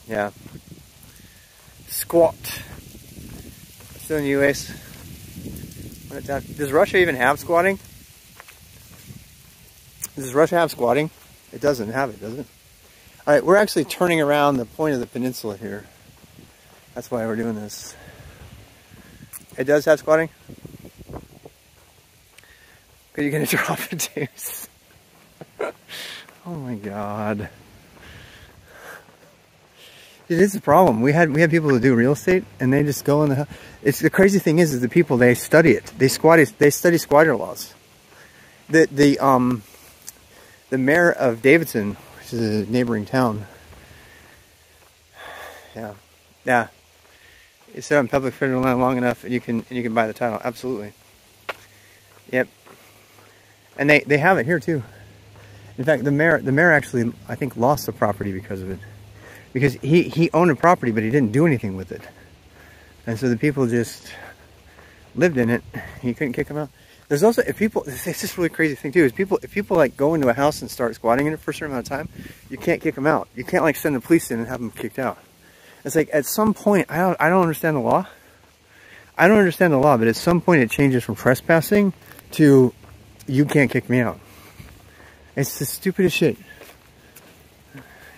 Yeah. Squat. Still in the US. Does Russia even have squatting? Does Russia have squatting? It doesn't have it, does it? Alright, we're actually turning around the point of the peninsula here. That's why we're doing this. It does have squatting? Are you gonna drop it, Deuce? Oh my god. It is a problem. We had people who do real estate, and they just go in the. It's the crazy thing is the people, they study it. They study squatter laws. The mayor of Davidson, which is a neighboring town. Yeah. You sit on public federal land long enough, and you can buy the title. Absolutely. Yep. And they have it here too. In fact, the mayor actually, I think, lost the property because of it. Because he owned a property, but he didn't do anything with it. And so the people just lived in it. He couldn't kick them out. There's also, it's this really crazy thing too, is if people like go into a house and start squatting in it for a certain amount of time, you can't kick them out. You can't like send the police in and have them kicked out. It's like at some point, I don't understand the law. I don't understand the law, but at some point it changes from trespassing to you can't kick me out. It's the stupidest shit.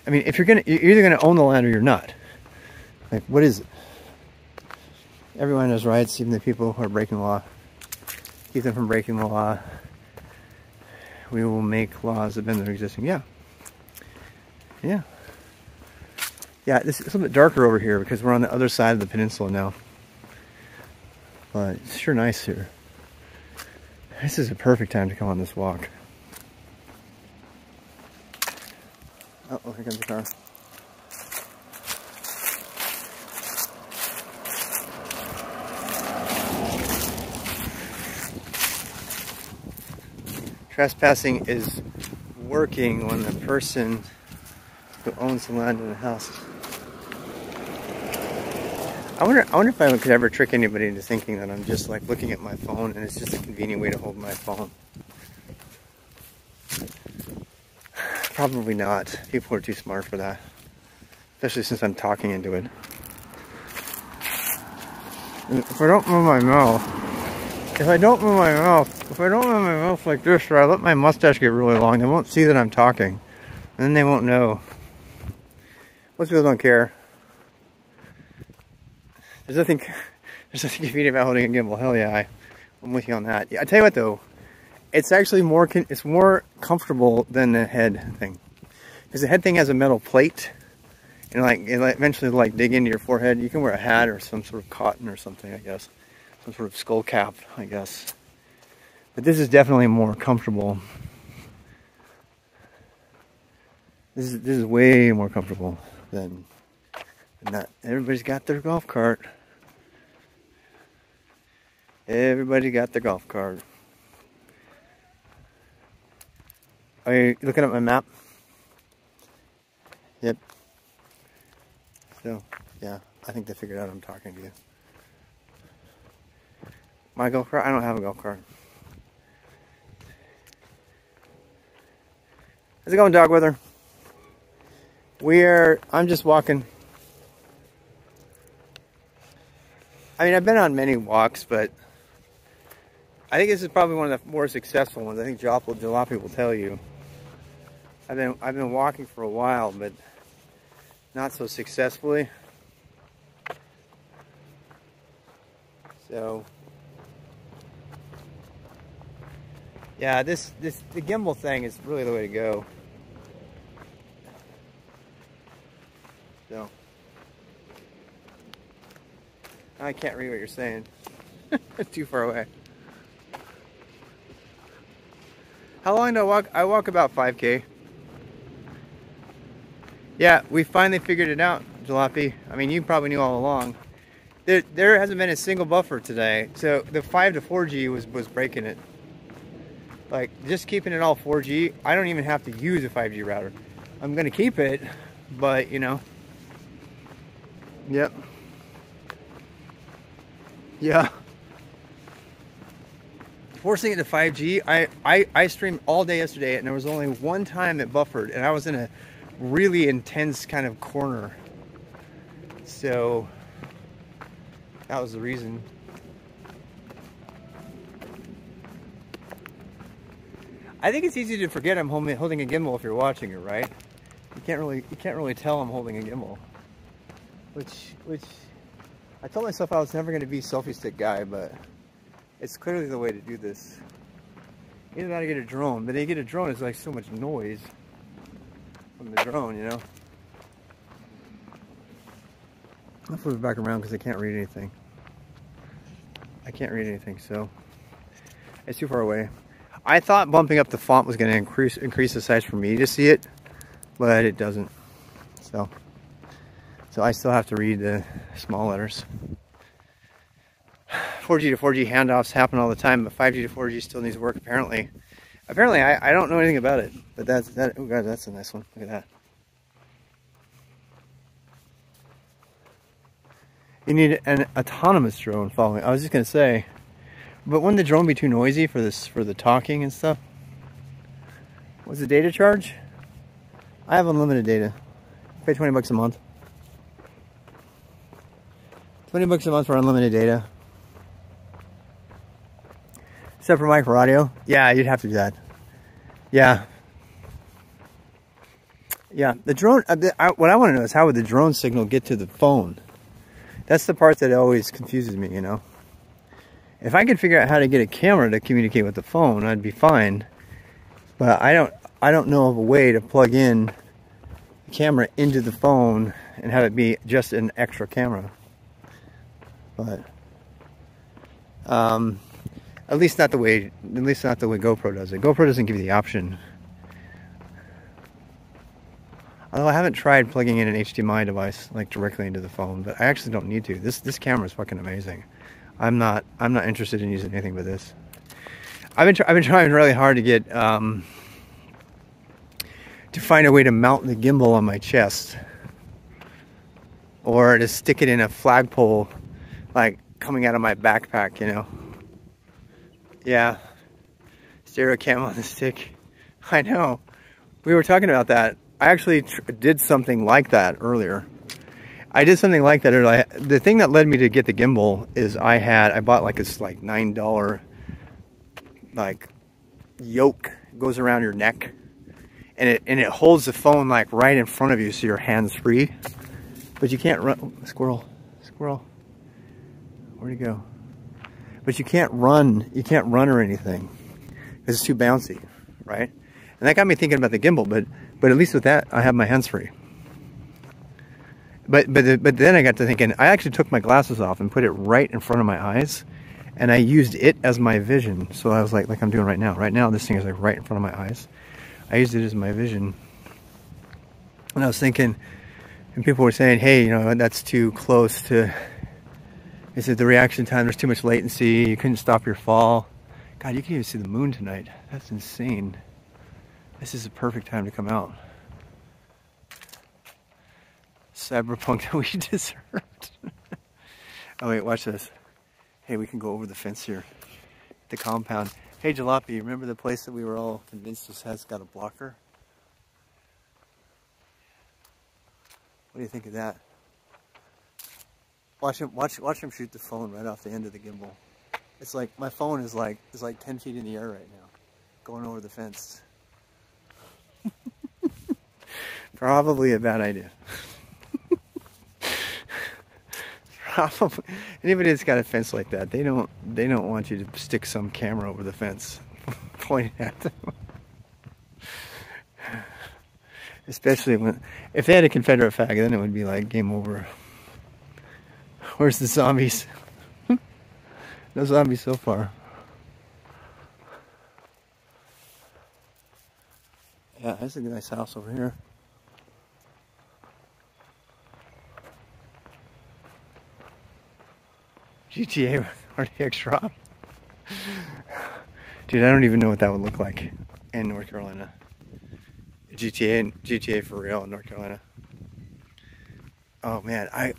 I mean, if you're either gonna own the land or you're not. Like, what is it? Everyone has rights, even the people who are breaking the law. Keep them from breaking the law. We will make laws that bend their existing. Yeah. Yeah. Yeah, it's a little bit darker over here because we're on the other side of the peninsula now. But it's sure nice here. This is a perfect time to come on this walk. Uh-oh, here comes the car. Trespassing is working when the person who owns the land in the house. I wonder if I could ever trick anybody into thinking that I'm just like looking at my phone and it's just a convenient way to hold my phone. Probably not. People are too smart for that. Especially since I'm talking into it. And if I don't move my mouth, if I don't move my mouth like this, or I let my mustache get really long, they won't see that I'm talking. And then they won't know. Most people don't care. There's nothing convenient about holding a gimbal. Hell yeah, I'm with you on that. Yeah, I tell you what though, it's actually more comfortable than the head thing, because the head thing has a metal plate, and it eventually like dig into your forehead. You can wear a hat or some sort of cotton or something, I guess, some sort of skull cap, I guess. But this is definitely more comfortable. This is way more comfortable than that. Everybody's got their golf cart. Everybody got their golf cart. Are you looking at my map? Yep. So, yeah, I think they figured out I'm talking to you. My golf cart? I don't have a golf cart. How's it going, dog weather? I'm just walking. I mean, I've been on many walks, but I think this is probably one of the more successful ones. I think Jalopy will tell you. I've been walking for a while, but not so successfully. So yeah, the gimbal thing is really the way to go. So I can't read what you're saying. It's too far away. How long do I walk? I walk about 5K. Yeah, we finally figured it out, Jalopy. I mean, you probably knew all along. There hasn't been a single buffer today, so the 5 to 4G was breaking it. Like, just keeping it all 4G, I don't even have to use a 5G router. I'm gonna keep it, but you know. Yep. Yeah. Forcing it to 5G, I streamed all day yesterday, and there was only one time it buffered, and I was in a really intense kind of corner. So that was the reason. I think it's easy to forget I'm holding a gimbal if you're watching it, right? You can't really tell I'm holding a gimbal. Which I told myself I was never going to be a selfie stick guy, but it's clearly the way to do this. You don't know how to get a drone, but they get a drone, it's like so much noise from the drone, you know. I'll flip it back around because I can't read anything. I can't read anything, so it's too far away. I thought bumping up the font was going to increase the size for me to see it, but it doesn't. So I still have to read the small letters. 4G to 4G handoffs happen all the time, but 5G to 4G still needs work apparently. Apparently, I don't know anything about it, but that. Oh god, that's a nice one. Look at that. You need an autonomous drone following. I was just gonna say, but wouldn't the drone be too noisy for the talking and stuff? What's the data charge? I have unlimited data. I pay 20 bucks a month. 20 bucks a month for unlimited data. Except for micro audio. Yeah, you'd have to do that. Yeah. Yeah, the drone, what I want to know is how would the drone signal get to the phone? That's the part that always confuses me, you know. If I could figure out how to get a camera to communicate with the phone, I'd be fine. But I don't know of a way to plug in the camera into the phone and have it be just an extra camera. But at least not the way GoPro does it. GoPro doesn't give you the option. Although I haven't tried plugging in an HDMI device like directly into the phone, but I actually don't need to. This camera is fucking amazing. I'm not interested in using anything but this. I've been trying really hard to get to find a way to mount the gimbal on my chest, or to stick it in a flagpole, like coming out of my backpack, you know. Yeah, stereo cam on the stick. I know. We were talking about that. I actually did something like that earlier. I did something like that earlier. The thing that led me to get the gimbal is I bought like this like $9 like yoke, goes around your neck, and it holds the phone like right in front of you, so your hands free. But you can't run. Squirrel, where'd he go? But you can't run. You can't run or anything because it's too bouncy, right? And that got me thinking about the gimbal. But at least with that, I have my hands free. But then I got to thinking. I actually took my glasses off and put it right in front of my eyes, and I used it as my vision. So I was like I'm doing right now. Right now, this thing is like right in front of my eyes. I used it as my vision, and I was thinking. And people were saying, hey, you know, that's too close to, they said the reaction time, there's too much latency, you couldn't stop your fall. God, you can even see the moon tonight. That's insane. This is a perfect time to come out. Cyberpunk that we deserved. Oh wait, watch this. Hey, we can go over the fence here. The compound. Hey Jalopy, remember the place that we were all convinced this has got a blocker? What do you think of that? Watch him shoot the phone right off the end of the gimbal. It's like my phone is like 10 feet in the air right now, going over the fence. Probably a bad idea. Probably anybody that's got a fence like that, they don't want you to stick some camera over the fence, pointing at them. Especially if they had a Confederate flag, then it would be like game over. Where's the zombies? No zombies so far. Yeah, there's a nice house over here. GTA RTX drop. Dude, I don't even know what that would look like in North Carolina. GTA for real in North Carolina. Oh man, I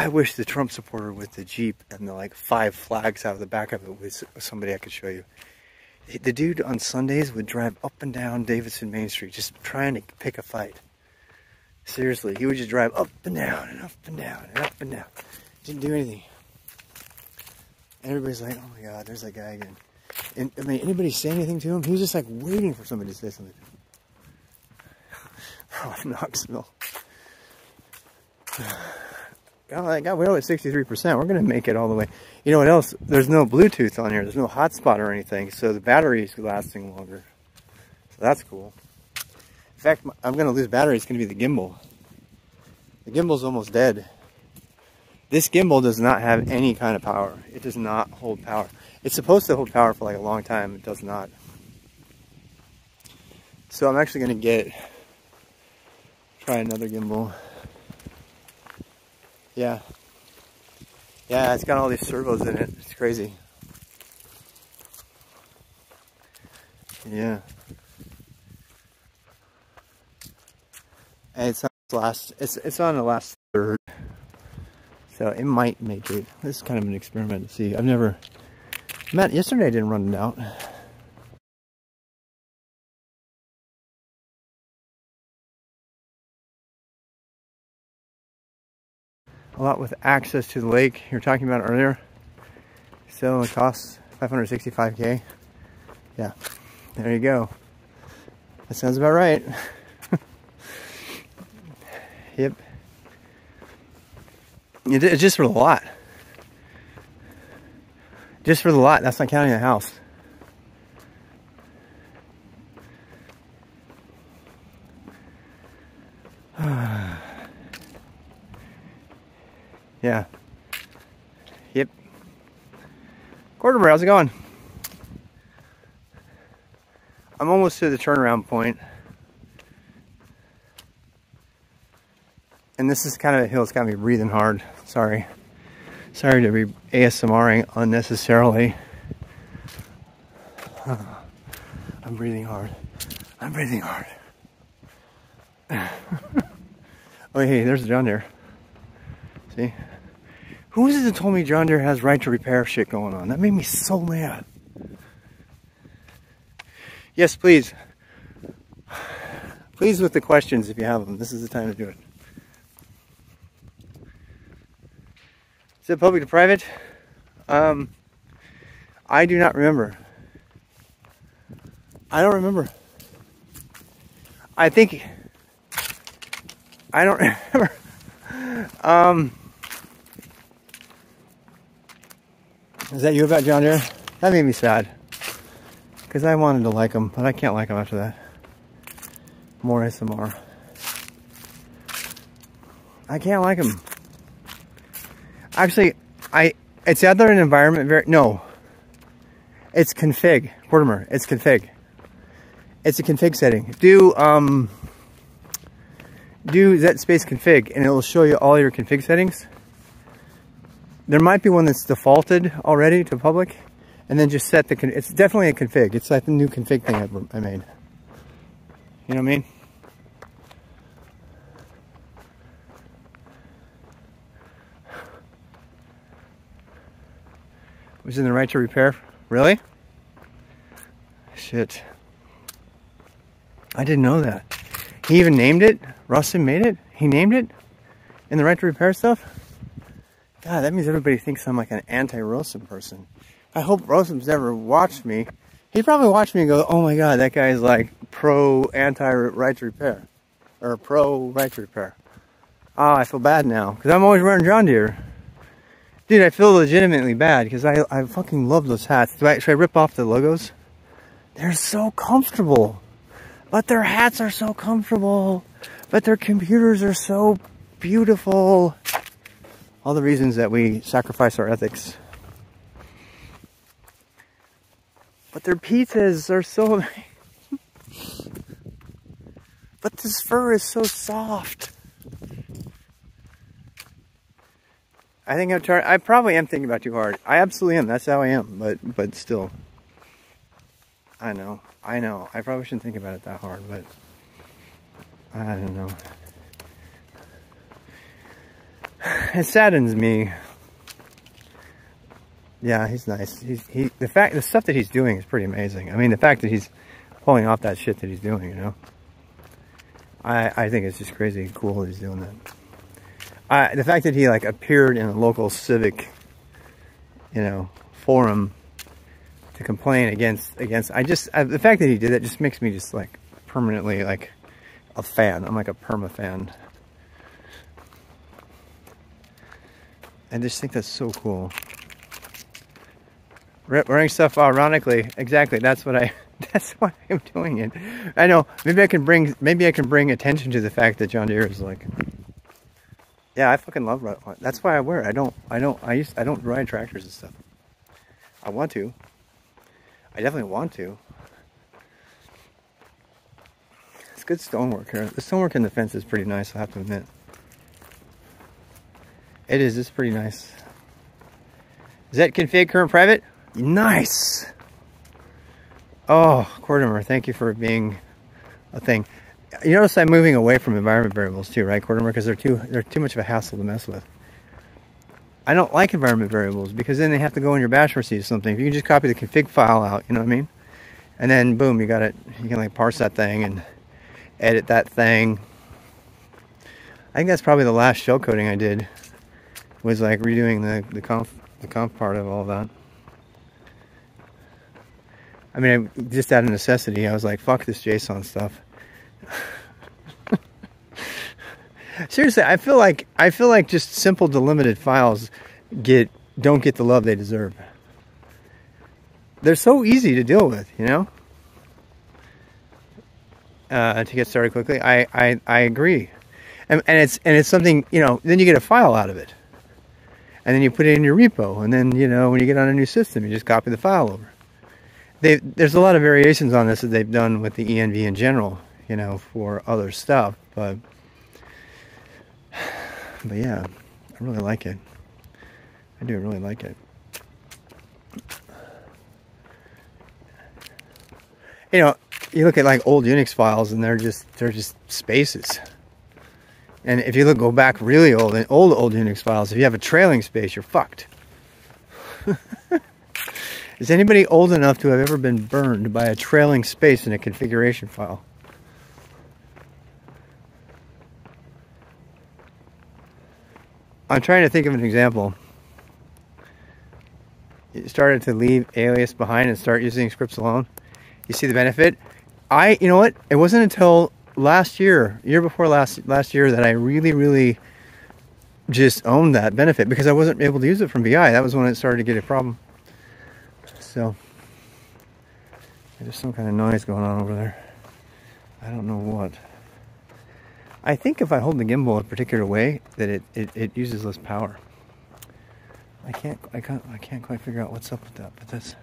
wish the Trump supporter with the Jeep and the like 5 flags out of the back of it was somebody I could show you. The dude on Sundays would drive up and down Davidson Main Street just trying to pick a fight. Seriously, he would just drive up and down and up and down and up and down. Didn't do anything. And everybody's like, oh my God, there's that guy again. And I mean, anybody say anything to him? He was just like waiting for somebody to say something. From Knoxville. Oh, God, we're at 63%. We're going to make it all the way. You know what else? There's no Bluetooth on here. There's no hotspot or anything. So the battery's lasting longer. So that's cool. In fact, I'm going to lose battery. It's going to be the gimbal. The gimbal's almost dead. This gimbal does not have any kind of power. It does not hold power. It's supposed to hold power for like a long time. It does not. So I'm actually going to try another gimbal. Yeah. Yeah, it's got all these servos in it. It's crazy. Yeah. And it's on the last third. So it might make it. This is kind of an experiment to see. Yesterday I didn't run it out. A lot with access to the lake you were talking about earlier. So it costs $565K. Yeah, there you go. That sounds about right. Yep. It's just for the lot. Just for the lot. That's not counting the house. Yeah. Yep. Quarterbury, how's it going? I'm almost to the turnaround point. And this is kind of a hill. It's got me breathing hard. Sorry. Sorry to be ASMRing unnecessarily. I'm breathing hard. I'm breathing hard. Oh, hey, there's John Deere. See? Who is it that told me John Deere has right to repair shit going on? That made me so mad. Yes, please. Please with the questions if you have them. This is the time to do it. Is it public to private? I do not remember. I don't remember. I think I don't remember. Is that you about John Deere? That made me sad. Because I wanted to like him, but I can't like him after that. More ASMR. I can't like him. Actually, it's either an environment no. It's config. Quartermer, it's config. It's a config setting. Do zspace config and it will show you all your config settings. There might be one that's defaulted already to public, and then just set it's definitely a config. It's like the new config thing I made. You know what I mean? Was in the right to repair? Really? Shit. I didn't know that. He even named it? Rustin made it? He named it? In the right to repair stuff? God, that means everybody thinks I'm like an anti-Rossum person. I hope Rossum's never watched me. He probably watched me and go, oh my god, that guy's like pro-anti-right to repair. Or pro-right to repair. Ah, I feel bad now. Because I'm always wearing John Deere. Dude, I feel legitimately bad because I fucking love those hats. Should I rip off the logos? They're so comfortable. But their hats are so comfortable. But their computers are so beautiful. All the reasons that we sacrifice our ethics. But their pizzas are so... But this fur is so soft. I think I probably am thinking about it too hard. I absolutely am. That's how I am. But still. I know. I probably shouldn't think about it that hard, but I don't know. It saddens me. Yeah, he's nice. The stuff that he's doing is pretty amazing. I mean, the fact that he's pulling off that shit that he's doing, you know. I think it's just crazy cool that he's doing that. The fact that he like appeared in a local civic, you know, forum to complain against the fact that he did that just makes me just like permanently like a fan. I'm like a perma fan. I just think that's so cool. Wearing stuff ironically, exactly. That's why I'm doing it. I know. Maybe I can bring attention to the fact that John Deere is like. Yeah, I fucking love. That's why I wear it. I don't ride tractors and stuff. I want to. I definitely want to. It's good stonework here. The stonework in the fence is pretty nice, I have to admit. It is. It's pretty nice. Is that config current private? Nice. Oh, Quartermer, thank you for being a thing. You notice I'm moving away from environment variables too, right, Quartermer? Because they're too much of a hassle to mess with. I don't like environment variables because then they have to go in your bash receipt or something. If you can just copy the config file out, you know what I mean? And then boom, you got it. You can like parse that thing and edit that thing. I think that's probably the last shellcoding I did. Was like redoing the conf part of all that. I mean, just out of necessity, I was like, fuck this JSON stuff. Seriously, I feel like just simple delimited files don't get the love they deserve. They're so easy to deal with, you know? To get started quickly, I agree. And it's something, you know, then you get a file out of it. And then you put it in your repo, and then, you know, when you get on a new system, you just copy the file over. There's a lot of variations on this that they've done with the ENV in general, you know, for other stuff, but yeah, I really like it. I do really like it. You know, you look at like old Unix files, and they're just spaces. And if you go back really old Unix files, if you have a trailing space, you're fucked. Is anybody old enough to have ever been burned by a trailing space in a configuration file? I'm trying to think of an example. You started to leave Alias behind and start using scripts alone. You see the benefit? You know what? It wasn't until last year before last year that I really just owned that benefit, because I wasn't able to use it from VI. That was when it started to get a problem. So there's some kind of noise going on over there. I don't know what. I think if I hold the gimbal a particular way, that it uses less power. I can't quite figure out what's up with that, but that's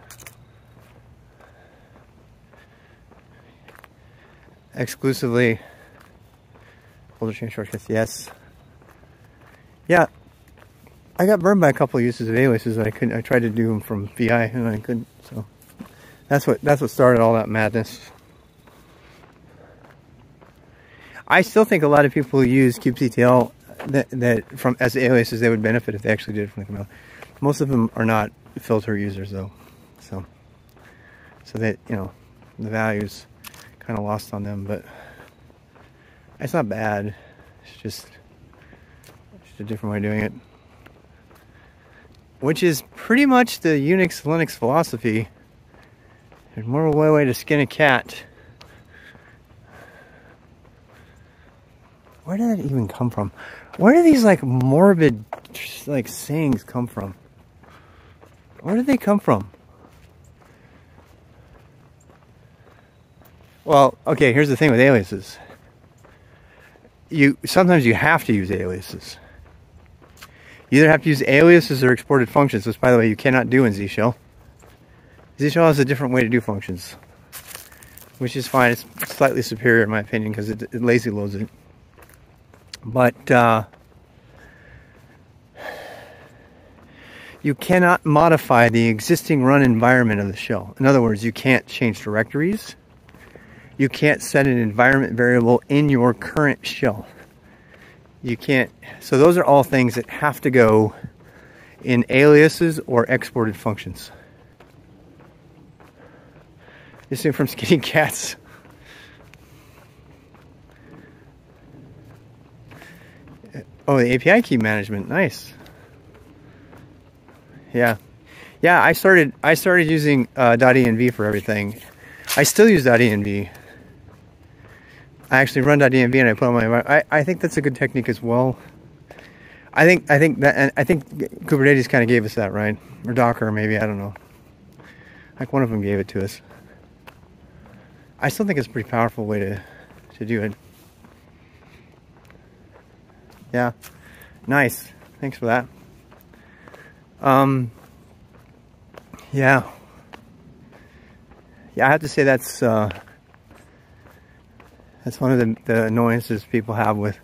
exclusively folder change shortcuts. Yes. Yeah. I got burned by a couple of uses of aliases that I couldn't. I tried to do them from VI and I couldn't. So that's what started all that madness. I still think a lot of people who use kubectl that from as aliases, they would benefit if they actually did it from the command. Most of them are not filter users though, so that, you know, the value's kind of lost on them, but it's not bad. It's just a different way of doing it, which is pretty much the Unix Linux philosophy. There's more of a way to skin a cat. Where did that even come from? Where do these like morbid like sayings come from? Where did they come from? Well, okay, here's the thing with aliases. Sometimes you have to use aliases. You either have to use aliases or exported functions, which by the way you cannot do in Z Shell. Z Shell has a different way to do functions, which is fine. It's slightly superior in my opinion because it lazy loads it. But you cannot modify the existing run environment of the shell. In other words, you can't change directories. You can't set an environment variable in your current shell. You can't. So those are all things that have to go in aliases or exported functions. This is from Skinny Cats. Oh, the API key management, nice. Yeah, I started using .env for everything. I still use .env. I actually run .env and I put on my. I think that's a good technique as well. I think Kubernetes kind of gave us that, right? Or Docker, maybe, I don't know. Like one of them gave it to us. I still think it's a pretty powerful way to do it. Yeah, nice. Thanks for that. Yeah, I have to say that's one of the annoyances people have with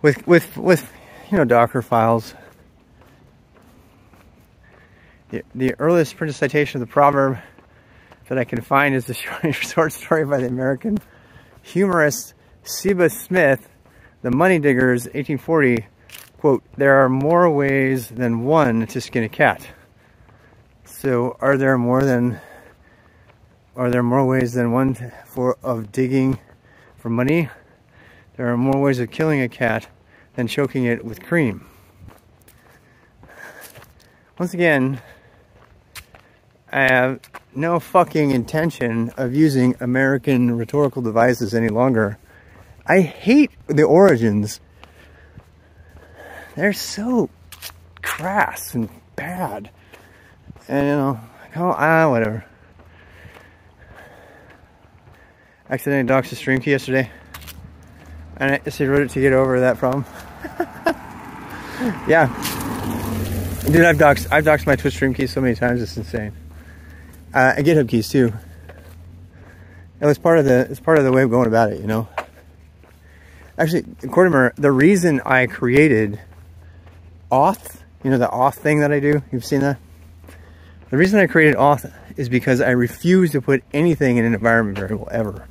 you know, Docker files. The earliest printed citation of the proverb that I can find is a short story by the American humorist Seba Smith, The Money Diggers, 1840. Quote, "There are more ways than one to skin a cat." So are there more ways than one of digging for money? There are more ways of killing a cat than choking it with cream. Once again, I have no fucking intention of using American rhetorical devices any longer. I hate the origins. They're so crass and bad. And, you know, whatever. Accidentally doxed the stream key yesterday. And I just wrote it to get over that problem. Yeah. Dude, I've doxed my Twitch stream keys so many times, it's insane. And GitHub keys too. It's part of the way of going about it, you know. Actually, Cortimer, the reason I created auth, you know, the auth thing that I do, you've seen that? The reason I created auth is because I refuse to put anything in an environment variable ever.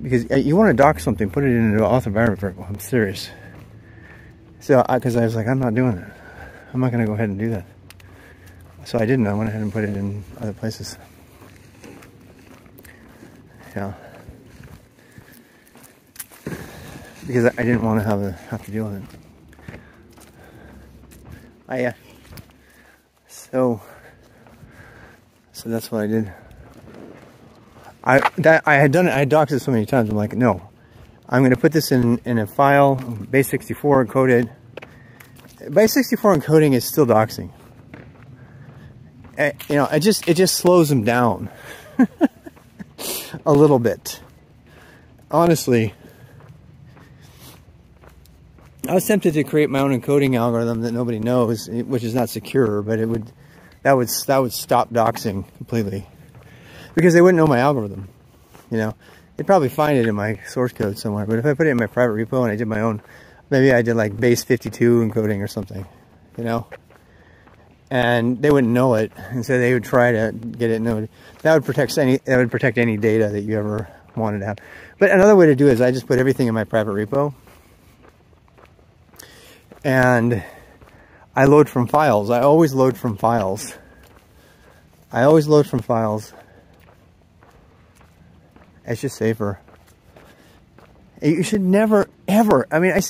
Because you want to dock something, put it in an auth environment variable. I'm serious. So, because I was like, I'm not doing that. I'm not going to go ahead and do that. So I didn't. I went ahead and put it in other places. Yeah. Because I didn't want to have to deal with it. So that's what I did. I had doxed it so many times. I'm like, no, I'm going to put this in a file, base64 encoded. Base64 encoding is still doxing. You know, it just slows them down a little bit. Honestly, I was tempted to create my own encoding algorithm that nobody knows, which is not secure, but that would stop doxing completely, because they wouldn't know my algorithm. You know, they'd probably find it in my source code somewhere. But if I put it in my private repo and I did my own, maybe I did like base 52 encoding or something, you know, and they wouldn't know it, and so they would try to get it known. That would protect any data that you ever wanted to have. But another way to do it is I just put everything in my private repo, and I load from files. I always load from files. It's just safer. You should never, ever. I mean, I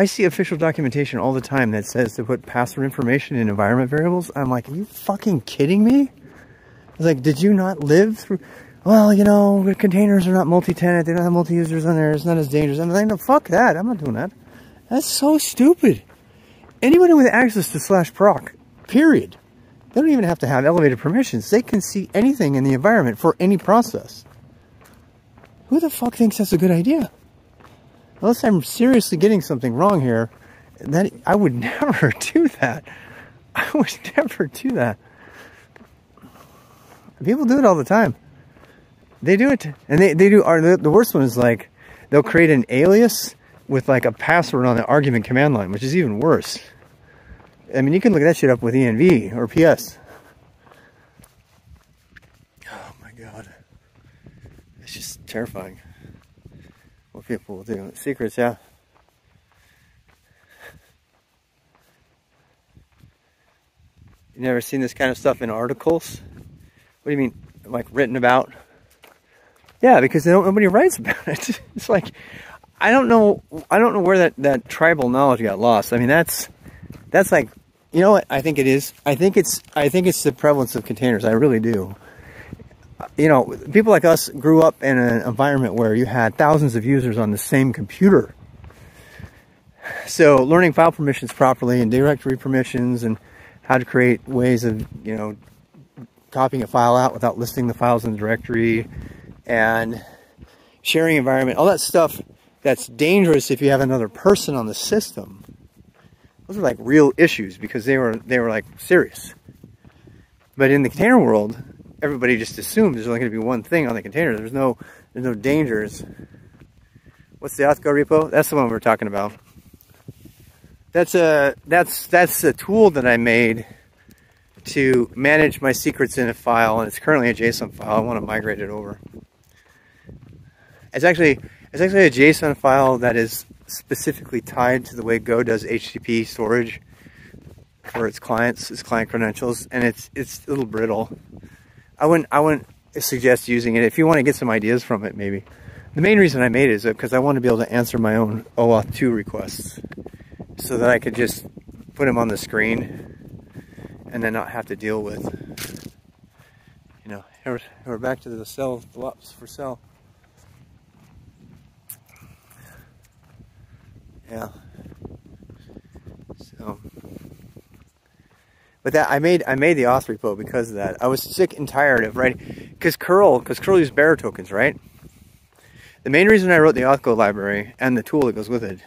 see official documentation all the time that says to put password information in environment variables. I'm like, are you fucking kidding me? It's like, did you not live through? Well, you know, the containers are not multi-tenant. They don't have multi-users on there. It's not as dangerous. I'm like, no, fuck that. I'm not doing that. That's so stupid. Anybody with access to /proc, period. They don't even have to have elevated permissions. They can see anything in the environment for any process. Who the fuck thinks that's a good idea? Unless I'm seriously getting something wrong here, then I would never do that. I would never do that. People do it all the time. They do it, and they do. The worst one is like, they'll create an alias with like a password on the argument command line, which is even worse. I mean, you can look that shit up with env or ps. Oh my god. It's just terrifying what people will do. Secrets, yeah. You never seen this kind of stuff in articles? What do you mean, like written about? Yeah, because nobody writes about it. It's like, I don't know where that tribal knowledge got lost. I mean, that's like, you know what I think it is? I think it's the prevalence of containers. I really do. You know, people like us grew up in an environment where you had thousands of users on the same computer. So learning file permissions properly and directory permissions and how to create ways of, you know, copying a file out without listing the files in the directory and sharing environment, all that stuff that's dangerous if you have another person on the system. Those are like real issues because they were like serious. But in the container world, everybody just assumes there's only going to be one thing on the container. There's no dangers. What's the Authco repo? That's the one we're talking about. That's a tool that I made to manage my secrets in a file, and it's currently a JSON file. I want to migrate it over. It's actually a JSON file that is specifically tied to the way Go does HTTP storage for its clients, its client credentials, and it's a little brittle. I wouldn't suggest using it. If you want to get some ideas from it, maybe. The main reason I made it is because I want to be able to answer my own OAuth 2 requests so that I could just put them on the screen and then not have to deal with, you know, we're back to the cell, the lots for cell. Yeah. So, but that I made the auth repo because of that. I was sick and tired of writing, because curl uses bearer tokens, right? The main reason I wrote the Authco library and the tool that goes with it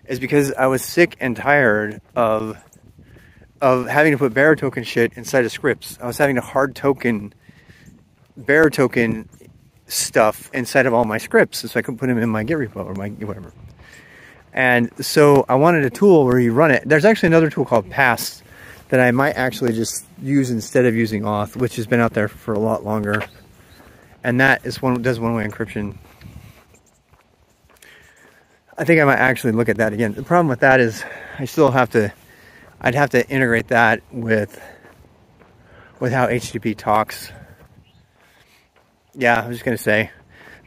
is because I was sick and tired of having to put bearer token shit inside of scripts. I was having to hard token bearer token stuff inside of all my scripts, so I could put them in my Git repo or my whatever. And so I wanted a tool where you run it. There's actually another tool called Pass that I might actually just use instead of using Auth, which has been out there for a lot longer. And that is does one-way encryption. I think I might actually look at that again. The problem with that is I'd have to integrate that with how HTTP talks. Yeah, I was just gonna say,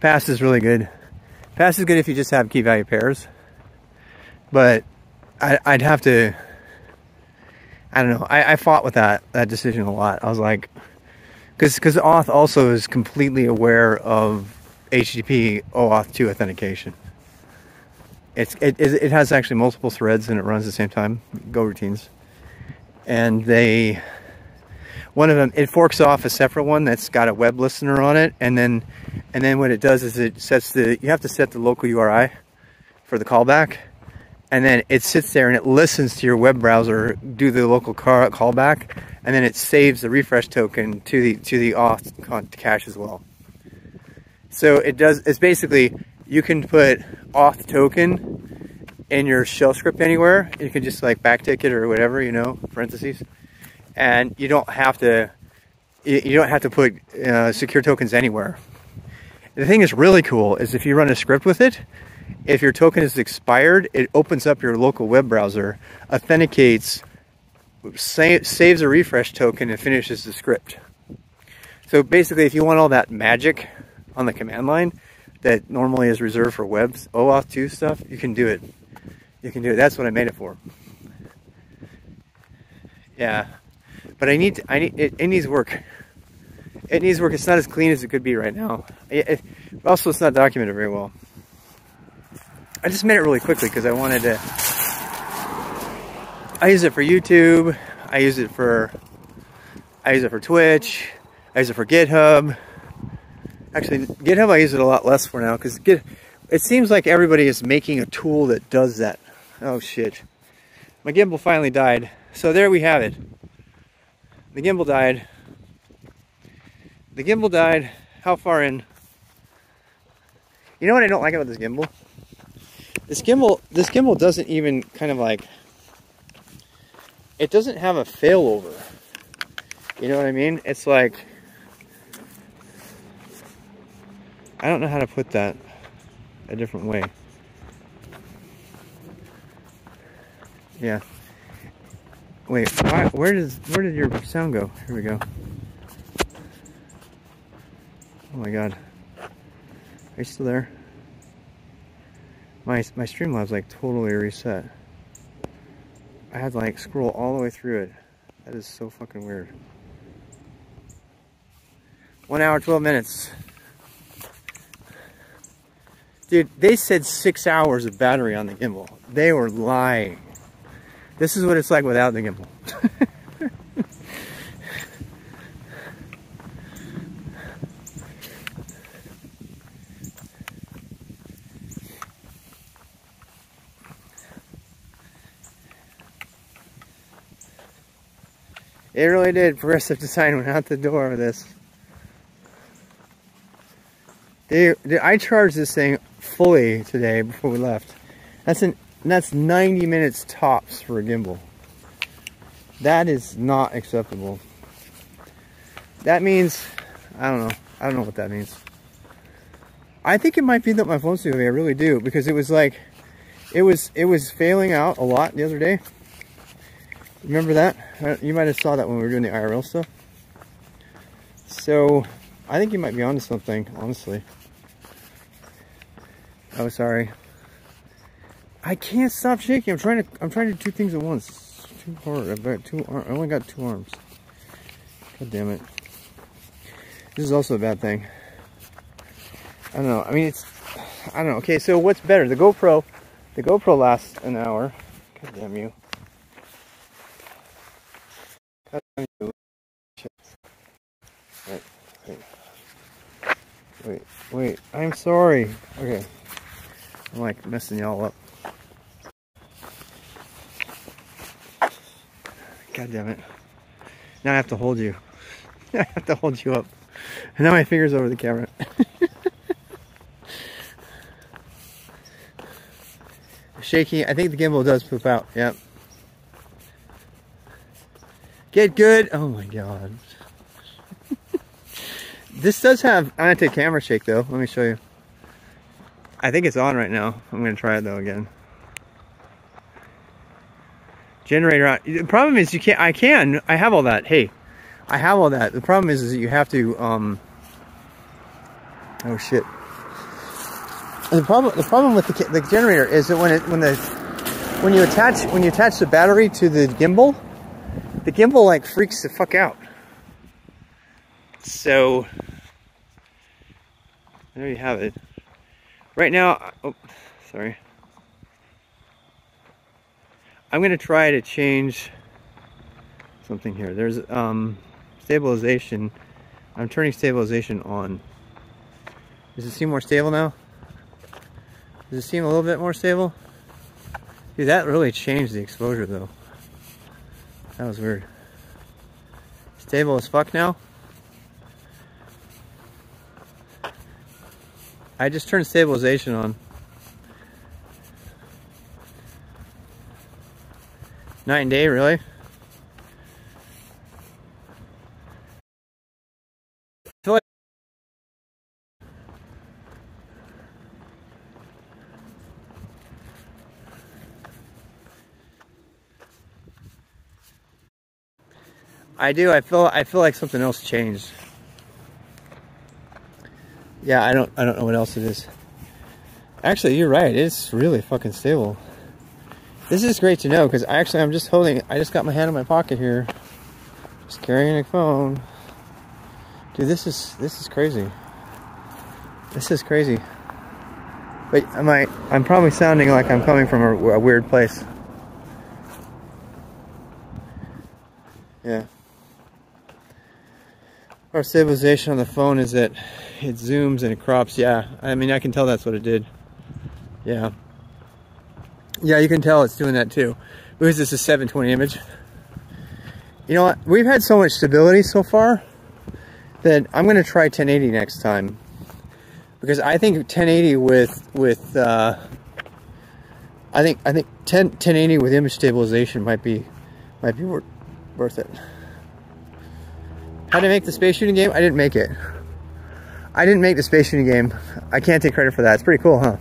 Pass is really good. Pass is good if you just have key value pairs. But I'd have to I don't know. I fought with that decision a lot. I was like, because Auth also is completely aware of HTTP OAuth 2 authentication. It has actually multiple threads and it runs at the same time, Go routines. And one of them, it forks off a separate one that's got a web listener on it, and then what it does is it sets you have to set the local URI for the callback, and then it sits there and it listens to your web browser do the local callback, and then it saves the refresh token to the auth cache as well. So it's basically, you can put auth token in your shell script anywhere. You can just like backtick it or whatever, you know, parentheses, and you don't have to put secure tokens anywhere. The thing that's really cool is if you run a script with it, if your token is expired, it opens up your local web browser, authenticates, saves a refresh token, and finishes the script. So basically, if you want all that magic on the command line that normally is reserved for web's OAuth 2 stuff, you can do it. You can do it. That's what I made it for. Yeah, but it needs work. It needs work. It's not as clean as it could be right now. Also, it's not documented very well. I just made it really quickly because I wanted to. I use it for YouTube. I use it for Twitch. I use it for GitHub. Actually, GitHub I use it a lot less for now because it seems like everybody is making a tool that does that. Oh shit! My gimbal finally died. So there we have it. The gimbal died. The gimbal died. How far in? You know what I don't like about this gimbal? This gimbal doesn't even kind of like, it doesn't have a failover. You know what I mean? It's like, I don't know how to put that a different way. Yeah. Wait, where did your sound go? Here we go. Oh my god. Are you still there? My Streamlabs like totally reset. I had to like scroll all the way through it. That is so fucking weird. 1 hour, 12 minutes. Dude, they said 6 hours of battery on the gimbal. They were lying. This is what it's like without the gimbal. It really did. Progressive Design went out the door with this. I charged this thing fully today before we left. That's 90 minutes tops for a gimbal. That is not acceptable. That means, I don't know. I don't know what that means. I think it might be that my phone's doing it. I really do, because it was like, it was failing out a lot the other day. Remember that? You might have saw that when we were doing the IRL stuff. So, I think you might be onto something, honestly. Oh, sorry. I can't stop shaking. I'm trying to do two things at once. Too hard. I only got 2 arms. God damn it. This is also a bad thing. I don't know. I mean, I don't know. Okay, so what's better? The GoPro lasts an hour. God damn you. Wait, I'm sorry. Okay. I'm like messing y'all up. God damn it. Now I have to hold you. I have to hold you up. And now my finger's over the camera. Shaky. I think the gimbal does poop out. Yep. Get good. Oh my god. This does have anti-camera shake though. Let me show you. I think it's on right now. I'm going to try it though again. Generator on. The problem is you can't. I have all that. Hey, I have all that. The problem is that you have to. Oh shit. The problem with the generator is that when you attach the battery to the gimbal, the gimbal like freaks the fuck out. So there you have it. Right now, oh, sorry. I'm gonna try to change something here. There's stabilization. I'm turning stabilization on. Does it seem more stable now? Does it seem a little bit more stable? Dude, that really changed the exposure though. That was weird. Stable as fuck now. I just turned stabilization on. Night and day, really? I feel like I do. I feel like something else changed. Yeah, I don't know what else it is. Actually, you're right. It's really fucking stable. This is great to know because I'm just holding. I just got my hand in my pocket here, just carrying a phone. Dude, this is crazy. This is crazy. But I'm probably sounding like I'm coming from a weird place. Yeah. Our stabilization on the phone is that it zooms and it crops. Yeah, I mean, I can tell that's what it did. Yeah. Yeah, you can tell it's doing that too. Because this is a 720 image. You know what? We've had so much stability so far that I'm going to try 1080 next time. Because I think 1080 I think 1080 with image stabilization might be worth it. How did I make the space shooting game? I didn't make it. I didn't make the space shooting game. I can't take credit for that. It's pretty cool, huh?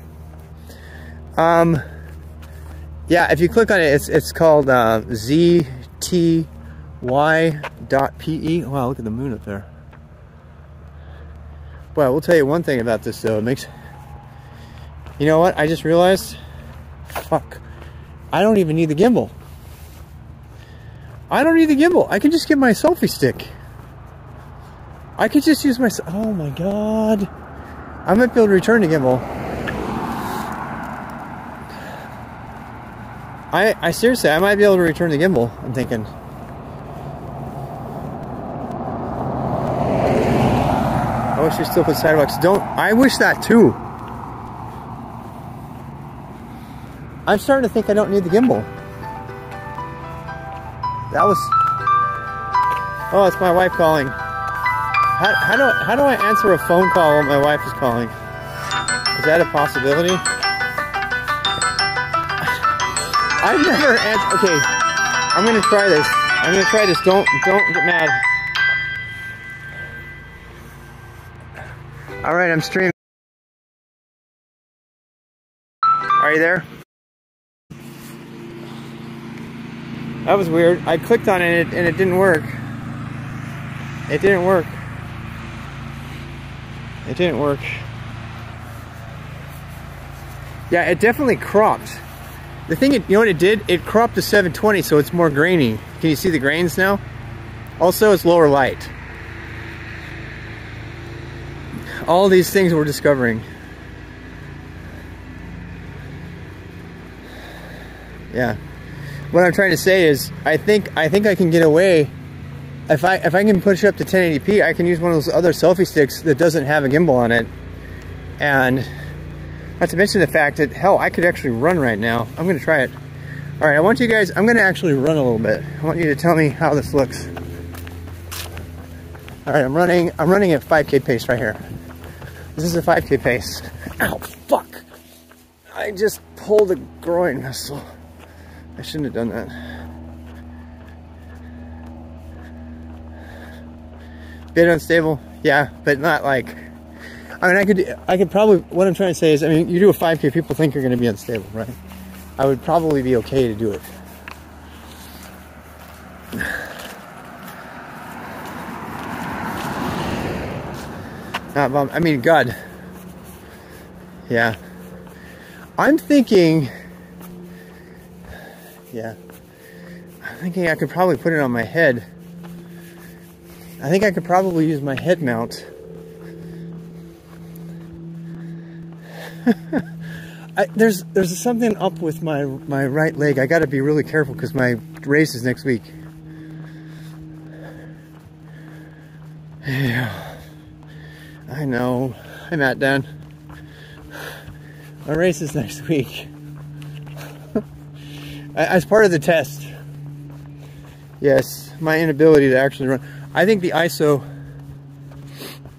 Yeah, if you click on it, it's called ZTY.PE. Wow, look at the moon up there. Well, I will tell you one thing about this though. It makes... You know what? I just realized... Fuck. I don't even need the gimbal. I don't need the gimbal. I can just get my selfie stick. I could just use my... Oh my god. I might be able to return the gimbal. I seriously, I might be able to return the gimbal, I'm thinking. I wish we still put sidewalks. I wish that too. I'm starting to think I don't need the gimbal. That was... Oh, it's my wife calling. How do I answer a phone call when my wife is calling? Is that a possibility? I've never answered... Okay, I'm gonna try this. I'm gonna try this. Don't get mad. All right, I'm streaming. Are you there? That was weird. I clicked on it and it didn't work. It didn't work. It didn't work. Yeah, it definitely cropped. The thing, you know what it did? It cropped to 720, so it's more grainy. Can you see the grains now? Also, it's lower light. All these things we're discovering. Yeah. What I'm trying to say is, I think I can get away. If I can push it up to 1080p, I can use one of those other selfie sticks that doesn't have a gimbal on it. And not to mention the fact that, hell, I could actually run right now. I'm going to try it. All right, I want you guys, I'm going to actually run a little bit. I want you to tell me how this looks. All right, I'm running at 5K pace right here. This is a 5K pace. Ow, fuck. I just pulled a groin muscle. I shouldn't have done that. Bit unstable, yeah, but not like... I mean, I could probably... What I'm trying to say is, I mean, you do a 5K, people think you're going to be unstable, right? I would probably be okay to do it. Not bummed. I mean, God. Yeah. I'm thinking... Yeah. thinking I could probably put it on my head. I think I could probably use my head mount. There's something up with my right leg. I got to be really careful because my race is next week. Yeah, I know. Hi, Matt Dan. Our race is next week. As part of the test. Yes, my inability to actually run. I think the ISO,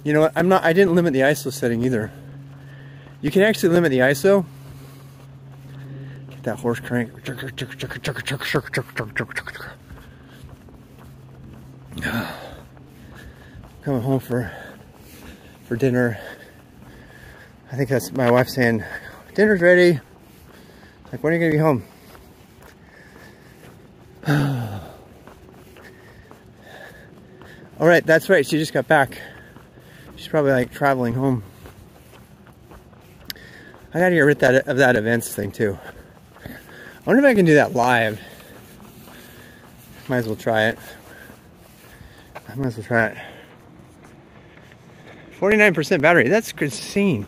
you know what, I didn't limit the ISO setting either. You can actually limit the ISO. Get that horse crank. Coming home for dinner. I think that's my wife saying, dinner's ready. Like, when are you gonna be home? All right, that's right. She just got back. She's probably like traveling home. I gotta get rid of that events thing too. I wonder if I can do that live. Might as well try it. I might as well try it. 49% battery. That's insane.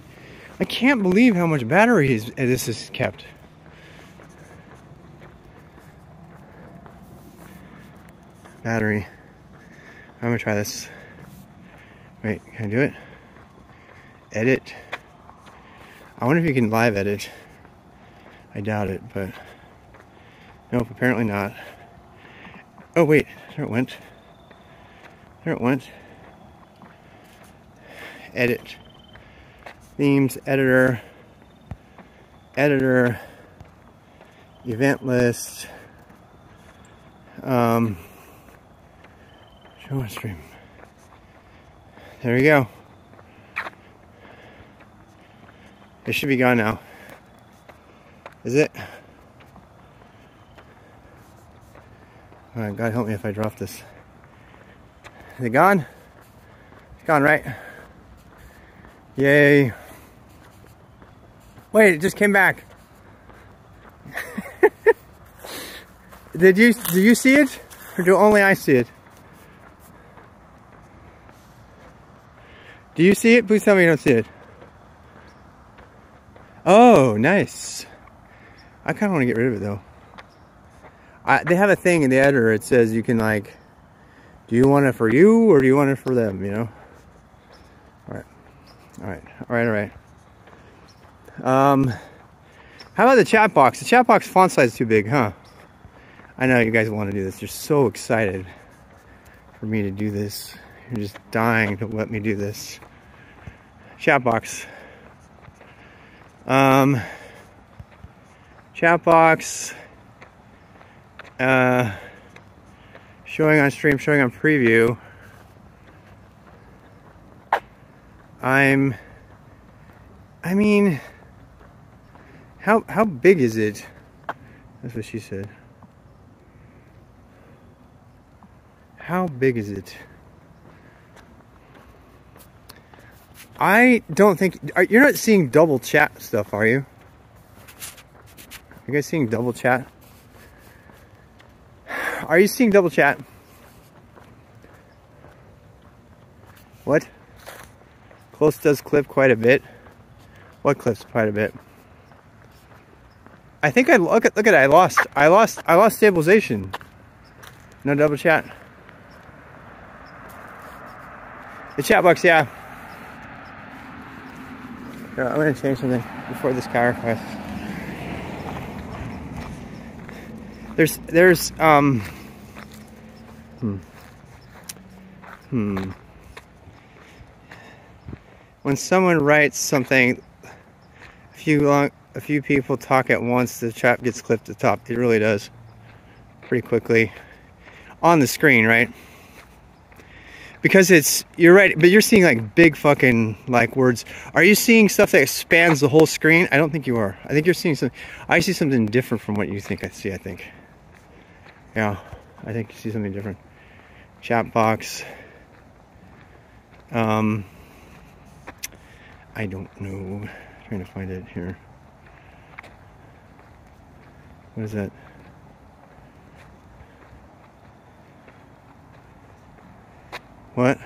I can't believe how much battery this is kept. Battery. I'm gonna try this. Wait, can I do it? Edit. I wonder if you can live edit. I doubt it, but nope, apparently not. Oh wait, there it went. There it went. Edit. Themes, editor. Editor. Event list. Show on stream. There we go. It should be gone now. Is it? Alright, God help me if I drop this. Is it gone? It's gone, right? Yay. Wait, it just came back. Do you see it? Or do only I see it? Do you see it? Please tell me you don't see it. Oh, nice. I kind of want to get rid of it though. They have a thing in the editor. It says you can like, do you want it for you or do you want it for them? You know. All right, all right, all right, all right. How about the chat box? The chat box font size is too big, huh? I know you guys want to do this. You're so excited for me to do this. You're just dying to let me do this. Chat box. Chat box. Showing on stream, showing on preview. I mean, how big is it? That's what she said. How big is it? I don't think you're not seeing double chat stuff, are you? You guys seeing double chat? Are you seeing double chat? What? Close does clip quite a bit. What clips quite a bit? I think I look at it. I lost stabilization. No double chat. The chat box, yeah. Here, I'm gonna change something before this car crashes. There's when someone writes something, a few people talk at once, the chat gets clipped at the top. It really does. Pretty quickly. On the screen, right? Because you're right, but you're seeing like big fucking like words. Are you seeing stuff that spans the whole screen? I don't think you are. I think you're seeing I see something different from what you think I see, I think. Yeah, I think you see something different. Chat box. I don't know. I'm trying to find it here. What is that? What?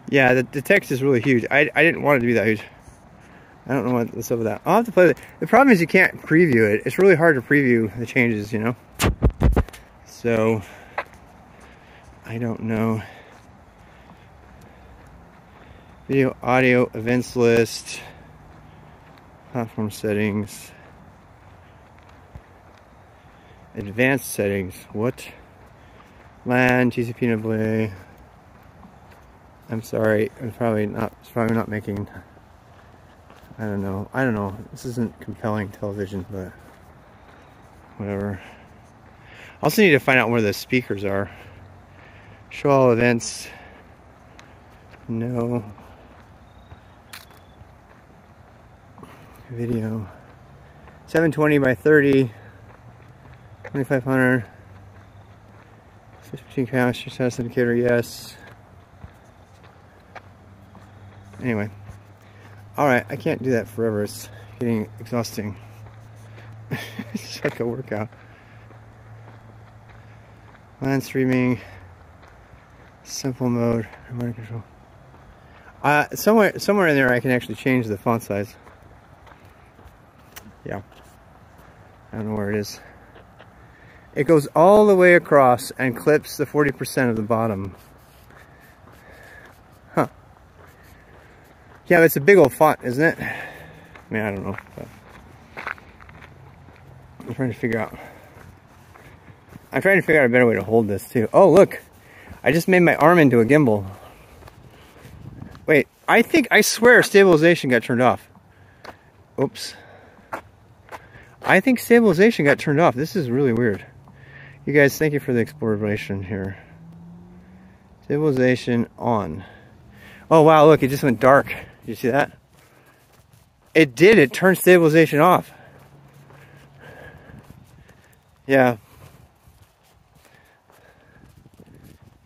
Yeah, the text is really huge. I didn't want it to be that huge. I don't know what's up with that. I'll have to play with it. The problem is you can't preview it. It's really hard to preview the changes, you know? So, I don't know. Video, audio, events list, platform settings, advanced settings. What? LAN, TCP NAA. I'm sorry. It's probably not making. I don't know. This isn't compelling television, but whatever. I also need to find out where the speakers are. Show all events. No. Video. 720 by 30. 2500. 15 counts. Status indicator. Yes. Anyway. Alright, I can't do that forever. It's getting exhausting. It's like a workout. LAN streaming. Simple mode. Remote control. Somewhere in there I can actually change the font size. Yeah. I don't know where it is. It goes all the way across and clips the 40% of the bottom. Huh. Yeah, it's a big old font, isn't it? I mean, I don't know. But I'm trying to figure out a better way to hold this too. Oh, look. I just made my arm into a gimbal. Wait, I swear stabilization got turned off. Oops. I think stabilization got turned off. This is really weird. You guys, thank you for the exploration here. Stabilization on. Oh wow, look, it just went dark. Did you see that? It did, it turned stabilization off. Yeah.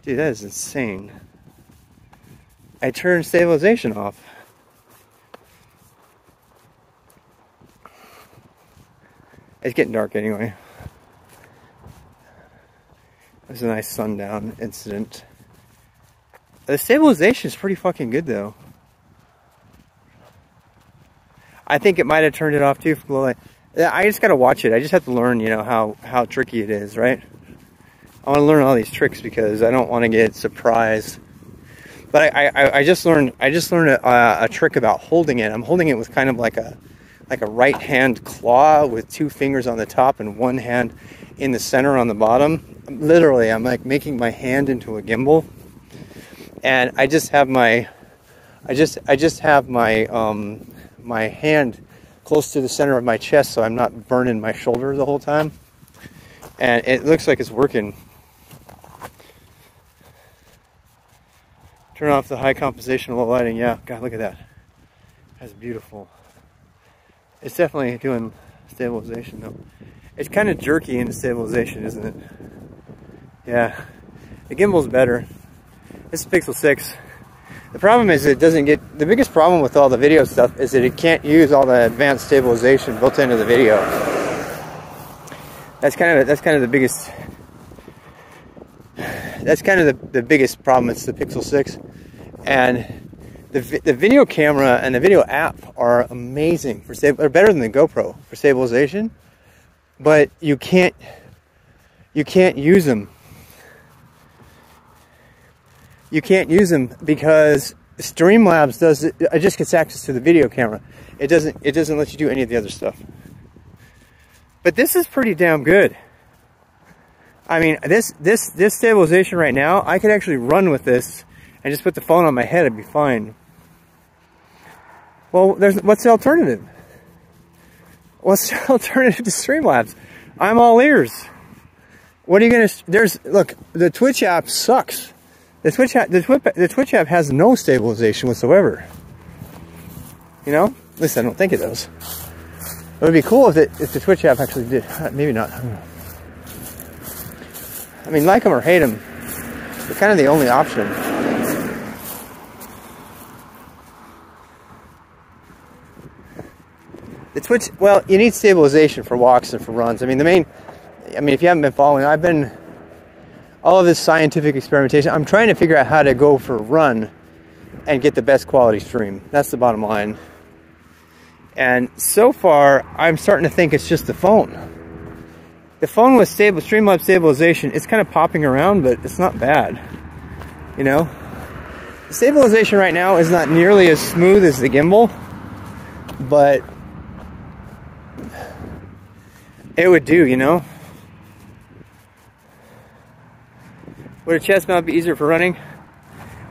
Dude, that is insane. I turned stabilization off. It's getting dark anyway. It was a nice sundown incident. The stabilization is pretty fucking good though. I think it might have turned it off too for low light. I just gotta watch it. I just have to learn, you know, how tricky it is, right? I want to learn all these tricks because I don't want to get surprised. But I just learned a trick about holding it. I'm holding it with kind of like a right hand claw with 2 fingers on the top and 1 hand in the center on the bottom. Literally, I'm like making my hand into a gimbal, and I just have my my hand close to the center of my chest, so I'm not burning my shoulder the whole time. And it looks like it's working. Turn off the high composition, low lighting. Yeah, God, look at that. That's beautiful. It's definitely doing stabilization though. It's kind of jerky into stabilization, isn't it? Yeah. The gimbal's better. This is Pixel 6. The problem is it doesn't get... The biggest problem with all the video stuff is that it can't use all the advanced stabilization built into the video. That's kind of the biggest... That's kind of the biggest problem. It's the Pixel 6. And the video camera and the video app are amazing for they're better than the GoPro for stabilization, but you can't use them. You can't use them because Streamlabs does it just gets access to the video camera. It doesn't let you do any of the other stuff. But this is pretty damn good. I mean, this stabilization right now, I could actually run with this and just put the phone on my head, it'd be fine. Well, what's the alternative? What's the alternative to Streamlabs? I'm all ears. What are you gonna? Look, the Twitch app sucks. The Twitch app has no stabilization whatsoever. You know, at least I don't think it does. It would be cool if the Twitch app actually did. Maybe not. I mean, like them or hate them, they're kind of the only option. The Twitch, well, you need stabilization for walks and for runs. I mean, if you haven't been following, all of this scientific experimentation. I'm trying to figure out how to go for a run and get the best quality stream. That's the bottom line. And so far, I'm starting to think it's just the phone. The phone with Streamlabs stabilization, it's kind of popping around, but it's not bad. You know? The stabilization right now is not nearly as smooth as the gimbal, but it would do, you know? Would a chest mount be easier for running?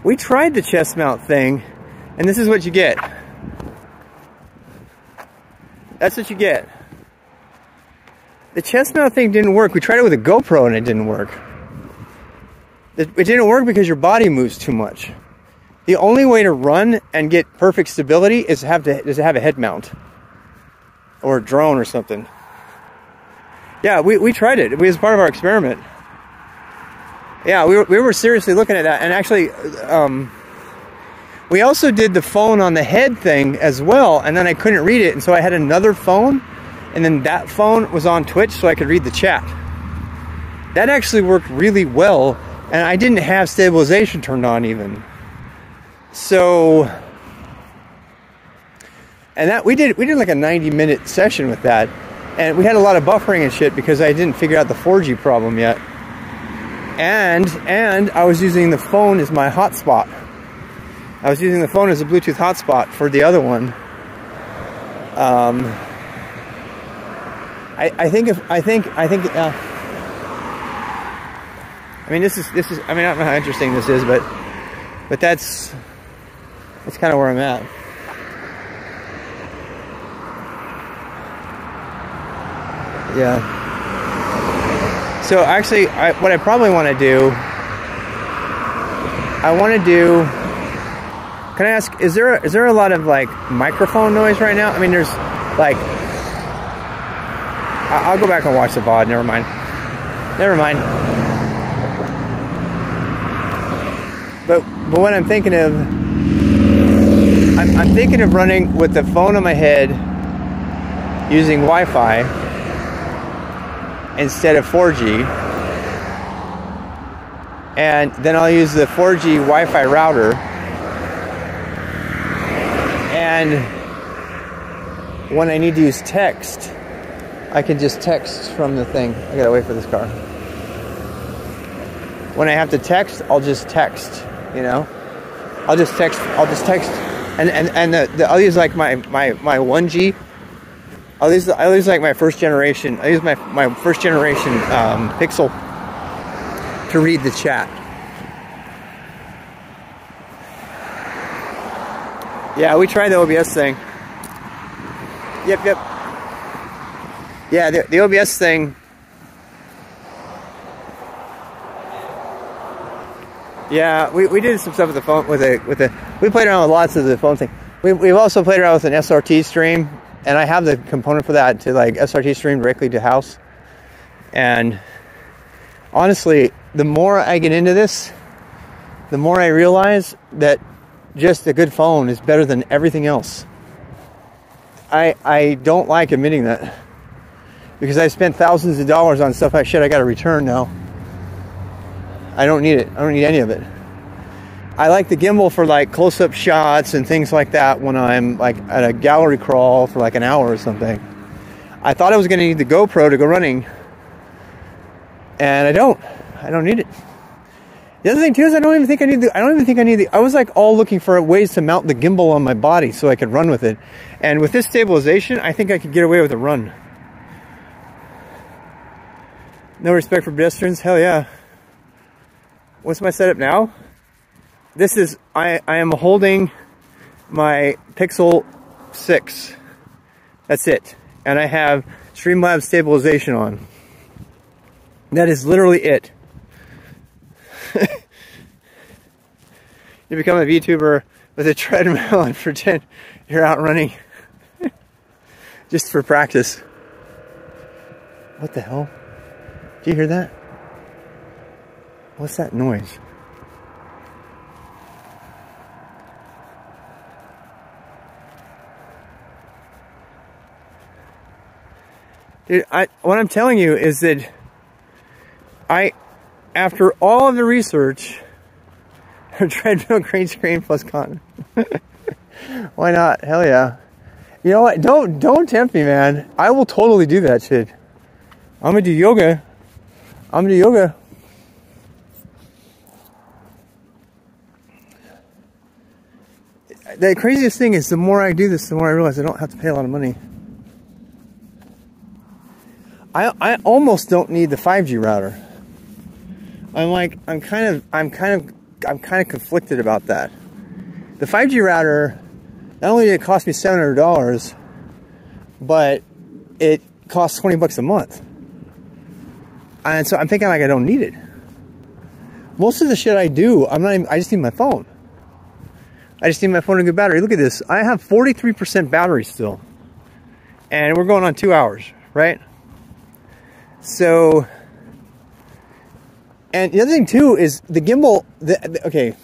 We tried the chest mount thing, and this is what you get. That's what you get. The chest mount thing didn't work. We tried it with a GoPro and it didn't work. It didn't work because your body moves too much. The only way to run and get perfect stability is to have a head mount. Or a drone or something. Yeah, we tried it. It was part of our experiment. Yeah, we were seriously looking at that. And actually, we also did the phone on the head thing as well. And then I couldn't read it. And so I had another phone. And then that phone was on Twitch so I could read the chat. That actually worked really well. And I didn't have stabilization turned on even. So, and that we did like a 90-minute session with that. And we had a lot of buffering and shit because I didn't figure out the 4G problem yet. And I was using the phone as my hotspot. I was using the phone as a Bluetooth hotspot for the other one. I mean, this is. I mean, I don't know how interesting this is, but that's kind of where I'm at. Yeah. So actually, what I probably want to do, can I ask, is there a lot of like microphone noise right now? I mean, there's like, I'll go back and watch the VOD, never mind. But what I'm thinking of, I'm thinking of running with the phone on my head using Wi-Fi instead of 4G, and then I'll use the 4G Wi-Fi router, and when I need to use text, I can just text from the thing. I gotta wait for this car. When I have to text, I'll just text, you know? I'll just text, and I'll use like my 1G. I'll use like my first generation. I use my first generation Pixel to read the chat. Yeah, we tried the OBS thing. Yep. Yeah, the OBS thing. Yeah, we did some stuff with the phone we played around with lots of the phone thing. We've also played around with an SRT stream. And I have the component for that to like SRT stream directly to house. And honestly, the more I get into this, the more I realize that just a good phone is better than everything else. I don't like admitting that. Because I spent thousands of dollars on stuff I gotta return now. I don't need it. I don't need any of it. I like the gimbal for like close-up shots and things like that when I'm like at a gallery crawl for like an hour or something. I thought I was going to need the GoPro to go running, and I don't need it. The other thing too is I don't even think I need the. I was like all looking for ways to mount the gimbal on my body so I could run with it, and with this stabilization, I think I could get away with a run. No respect for pedestrians? Hell yeah. What's my setup now? This is, I am holding my Pixel 6. That's it. And I have Streamlabs stabilization on. That is literally it. You become a VTuber with a treadmill and pretend you're out running. Just for practice. What the hell? Do you hear that? What's that noise? Dude, what I'm telling you is that after all of the research, treadmill, green screen plus cotton. Why not? Hell yeah. You know what? Don't tempt me, man. I will totally do that shit. I'm gonna do yoga. I'm gonna do yoga. The craziest thing is the more I do this, the more I realize I don't have to pay a lot of money. I almost don't need the 5G router. I'm kind of conflicted about that. The 5G router, not only did it cost me $700, but it costs 20 bucks a month. And so I'm thinking like I don't need it. Most of the shit I do, I just need my phone. I just need my phone and a good battery. Look at this. I have 43% battery still. And we're going on 2 hours, right? So, and the other thing too is the gimbal. Okay,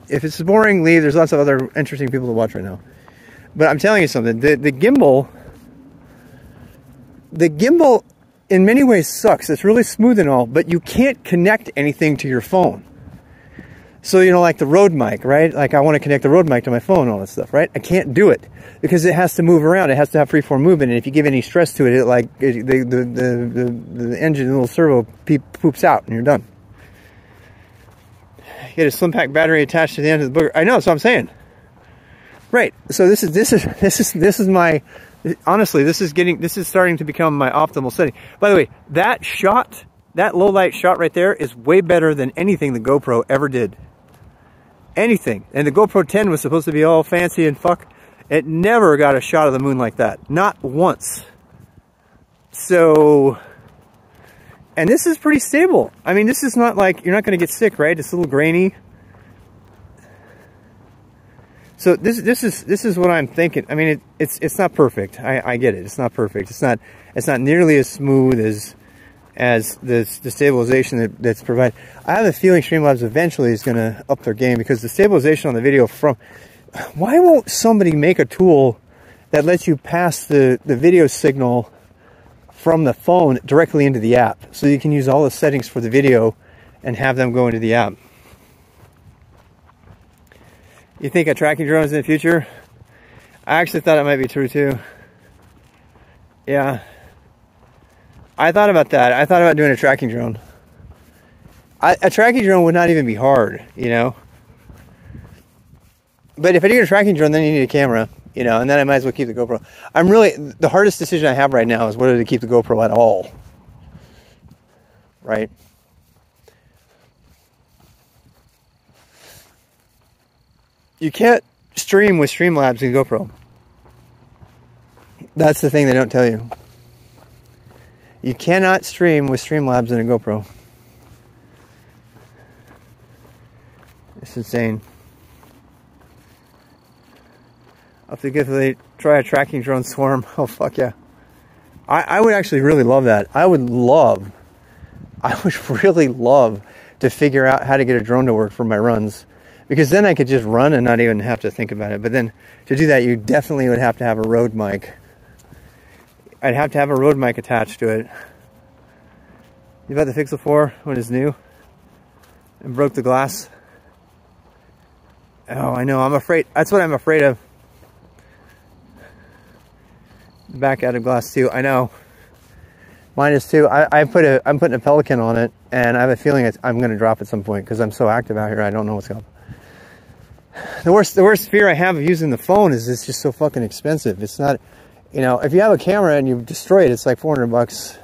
if it's boring, leave. There's lots of other interesting people to watch right now. But I'm telling you something. The gimbal in many ways sucks. It's really smooth and all, but you can't connect anything to your phone. So, you know, like the Rode mic, right? Like I want to connect the Rode mic to my phone and all that stuff, right? I can't do it because it has to move around. It has to have freeform movement. And if you give any stress to it, the engine, the little servo poops out and you're done. You get a slim pack battery attached to the end of the booger. I know, that's what I'm saying. Right. So this is my, honestly, this is starting to become my optimal setting. By the way, that low light shot right there is way better than anything the GoPro ever did. Anything. And the GoPro 10 was supposed to be all fancy and fuck. It never got a shot of the moon like that. Not once. So, and this is pretty stable. I mean, this is not like, you're not going to get sick, right? It's a little grainy. So this is what I'm thinking. I mean, it's not perfect. I get it. It's not perfect. It's not nearly as smooth as the stabilization that's provided. I have a feeling Streamlabs eventually is going to up their game because the stabilization on the video from... Why won't somebody make a tool that lets you pass the video signal from the phone directly into the app so you can use all the settings for the video and have them go into the app? You think a tracking drone is in the future? I actually thought it might be true too. Yeah. I thought about that. I thought about doing a tracking drone. A tracking drone would not even be hard, you know. But if I do a tracking drone, then you need a camera, you know, and then I might as well keep the GoPro. The hardest decision I have right now is whether to keep the GoPro at all. Right? You can't stream with Streamlabs and GoPro. That's the thing they don't tell you. You cannot stream with Streamlabs and a GoPro. It's insane. I'll have to get to try a tracking drone swarm. Oh, fuck yeah. I would actually really love that. I would really love to figure out how to get a drone to work for my runs. Because then I could just run and not even have to think about it. But then to do that, you definitely would have to have a Rode mic. I'd have to have a Rode mic attached to it. You bought the Pixel 4 when it's new and broke the glass? Oh, I know. I'm afraid. That's what I'm afraid of. Back out of glass too. I know. Mine is too. I'm putting a Pelican on it, and I have a feeling I'm going to drop at some point because I'm so active out here. I don't know what's going on. The worst fear I have of using the phone is it's just so fucking expensive. It's not, you know, if you have a camera and you destroy it, it's like 400 bucks.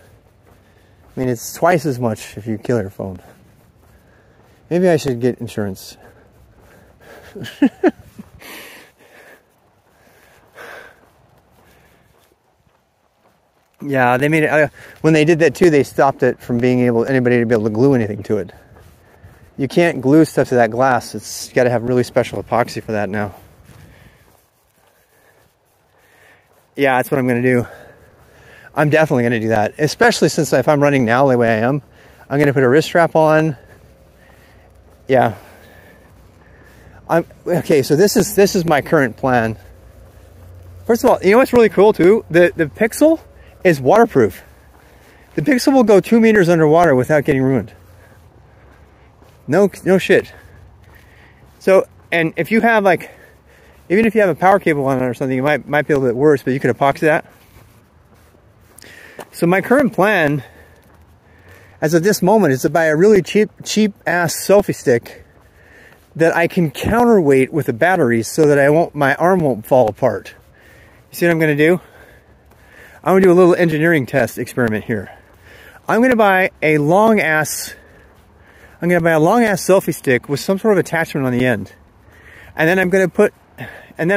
I mean, it's twice as much if you kill your phone. Maybe I should get insurance. Yeah, they made it, when they did that too, they stopped it from being anybody to be able to glue anything to it. You can't glue stuff to that glass. You got to have really special epoxy for that now. Yeah, that's what I'm going to do. I'm definitely going to do that. Especially since if I'm running now the way I am, I'm going to put a wrist strap on. Yeah. Okay, so this is my current plan. First of all, you know what's really cool too? The Pixel is waterproof. The Pixel will go 2 meters underwater without getting ruined. No shit. So, and if you have like, even if you have a power cable on it or something, it might be a little bit worse, but you could epoxy that. So my current plan, as of this moment, is to buy a really cheap ass selfie stick that I can counterweight with a battery so that my arm won't fall apart. You see what I'm gonna do? I'm gonna do a little engineering test experiment here. I'm gonna buy a long ass selfie stick with some sort of attachment on the end. And then I'm gonna put an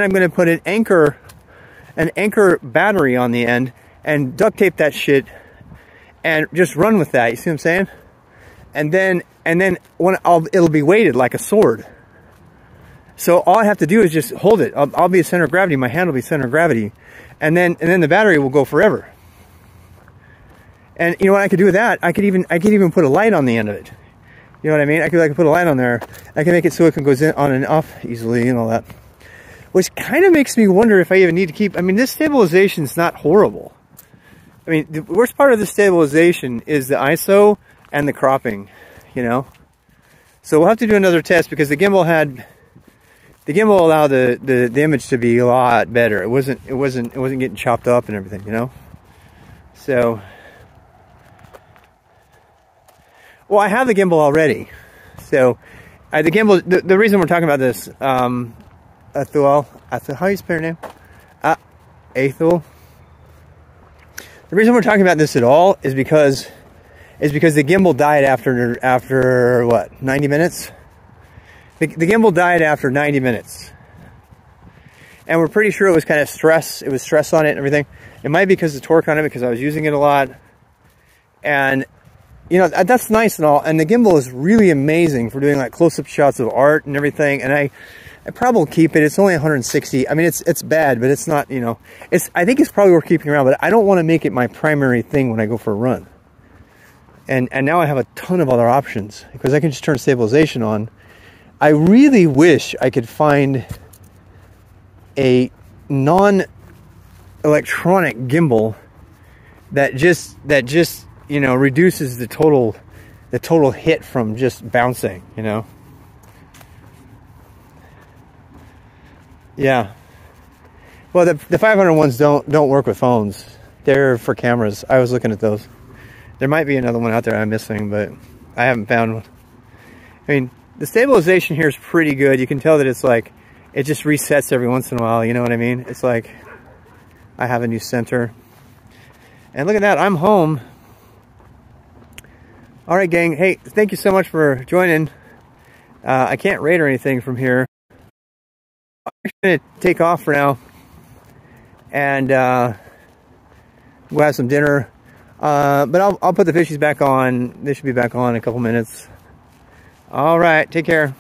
anchor battery on the end and duct tape that shit and just run with that. You see what I'm saying? And then it'll be weighted like a sword. So all I have to do is just hold it. I'll be a center of gravity. My hand will be center of gravity, and then the battery will go forever. And you know what I could do with that? I could even put a light on the end of it. You know what I mean? I could put a light on there. I can make it so it can go on and off easily and all that. Which kind of makes me wonder if I even need to keep. I mean, this stabilization is not horrible. I mean, the worst part of the stabilization is the ISO and the cropping, you know. So we'll have to do another test because the gimbal allowed the image to be a lot better. It wasn't getting chopped up and everything, you know. So, well, I have the gimbal already. So, the gimbal. The reason we're talking about this, Athul, how do you spell your name? Athul. The reason we're talking about this at all is because the gimbal died after what, 90 minutes? The gimbal died after 90 minutes. And we're pretty sure it was kind of stress. It was stress on it and everything. It might be because of the torque on it, because I was using it a lot. And, you know, that's nice and all. And the gimbal is really amazing for doing like close-up shots of art and everything. And I probably will keep it. It's only 160. I mean, it's bad, but it's not, you know, I think it's probably worth keeping around, but I don't want to make it my primary thing when I go for a run. And now I have a ton of other options because I can just turn stabilization on. I really wish I could find a non-electronic gimbal that just, you know, reduces the total hit from just bouncing, you know. Yeah. Well, the 500 ones don't work with phones. They're for cameras. I was looking at those. There might be another one out there I'm missing, but I haven't found one. I mean, the stabilization here is pretty good. You can tell that it's like, it just resets every once in a while. You know what I mean? It's like, I have a new center. And look at that, I'm home. All right, gang. Hey, thank you so much for joining. I can't rate or anything from here. I'm going to take off for now and we'll have some dinner. But I'll put the fishies back on. They should be back on in a couple minutes. All right, take care.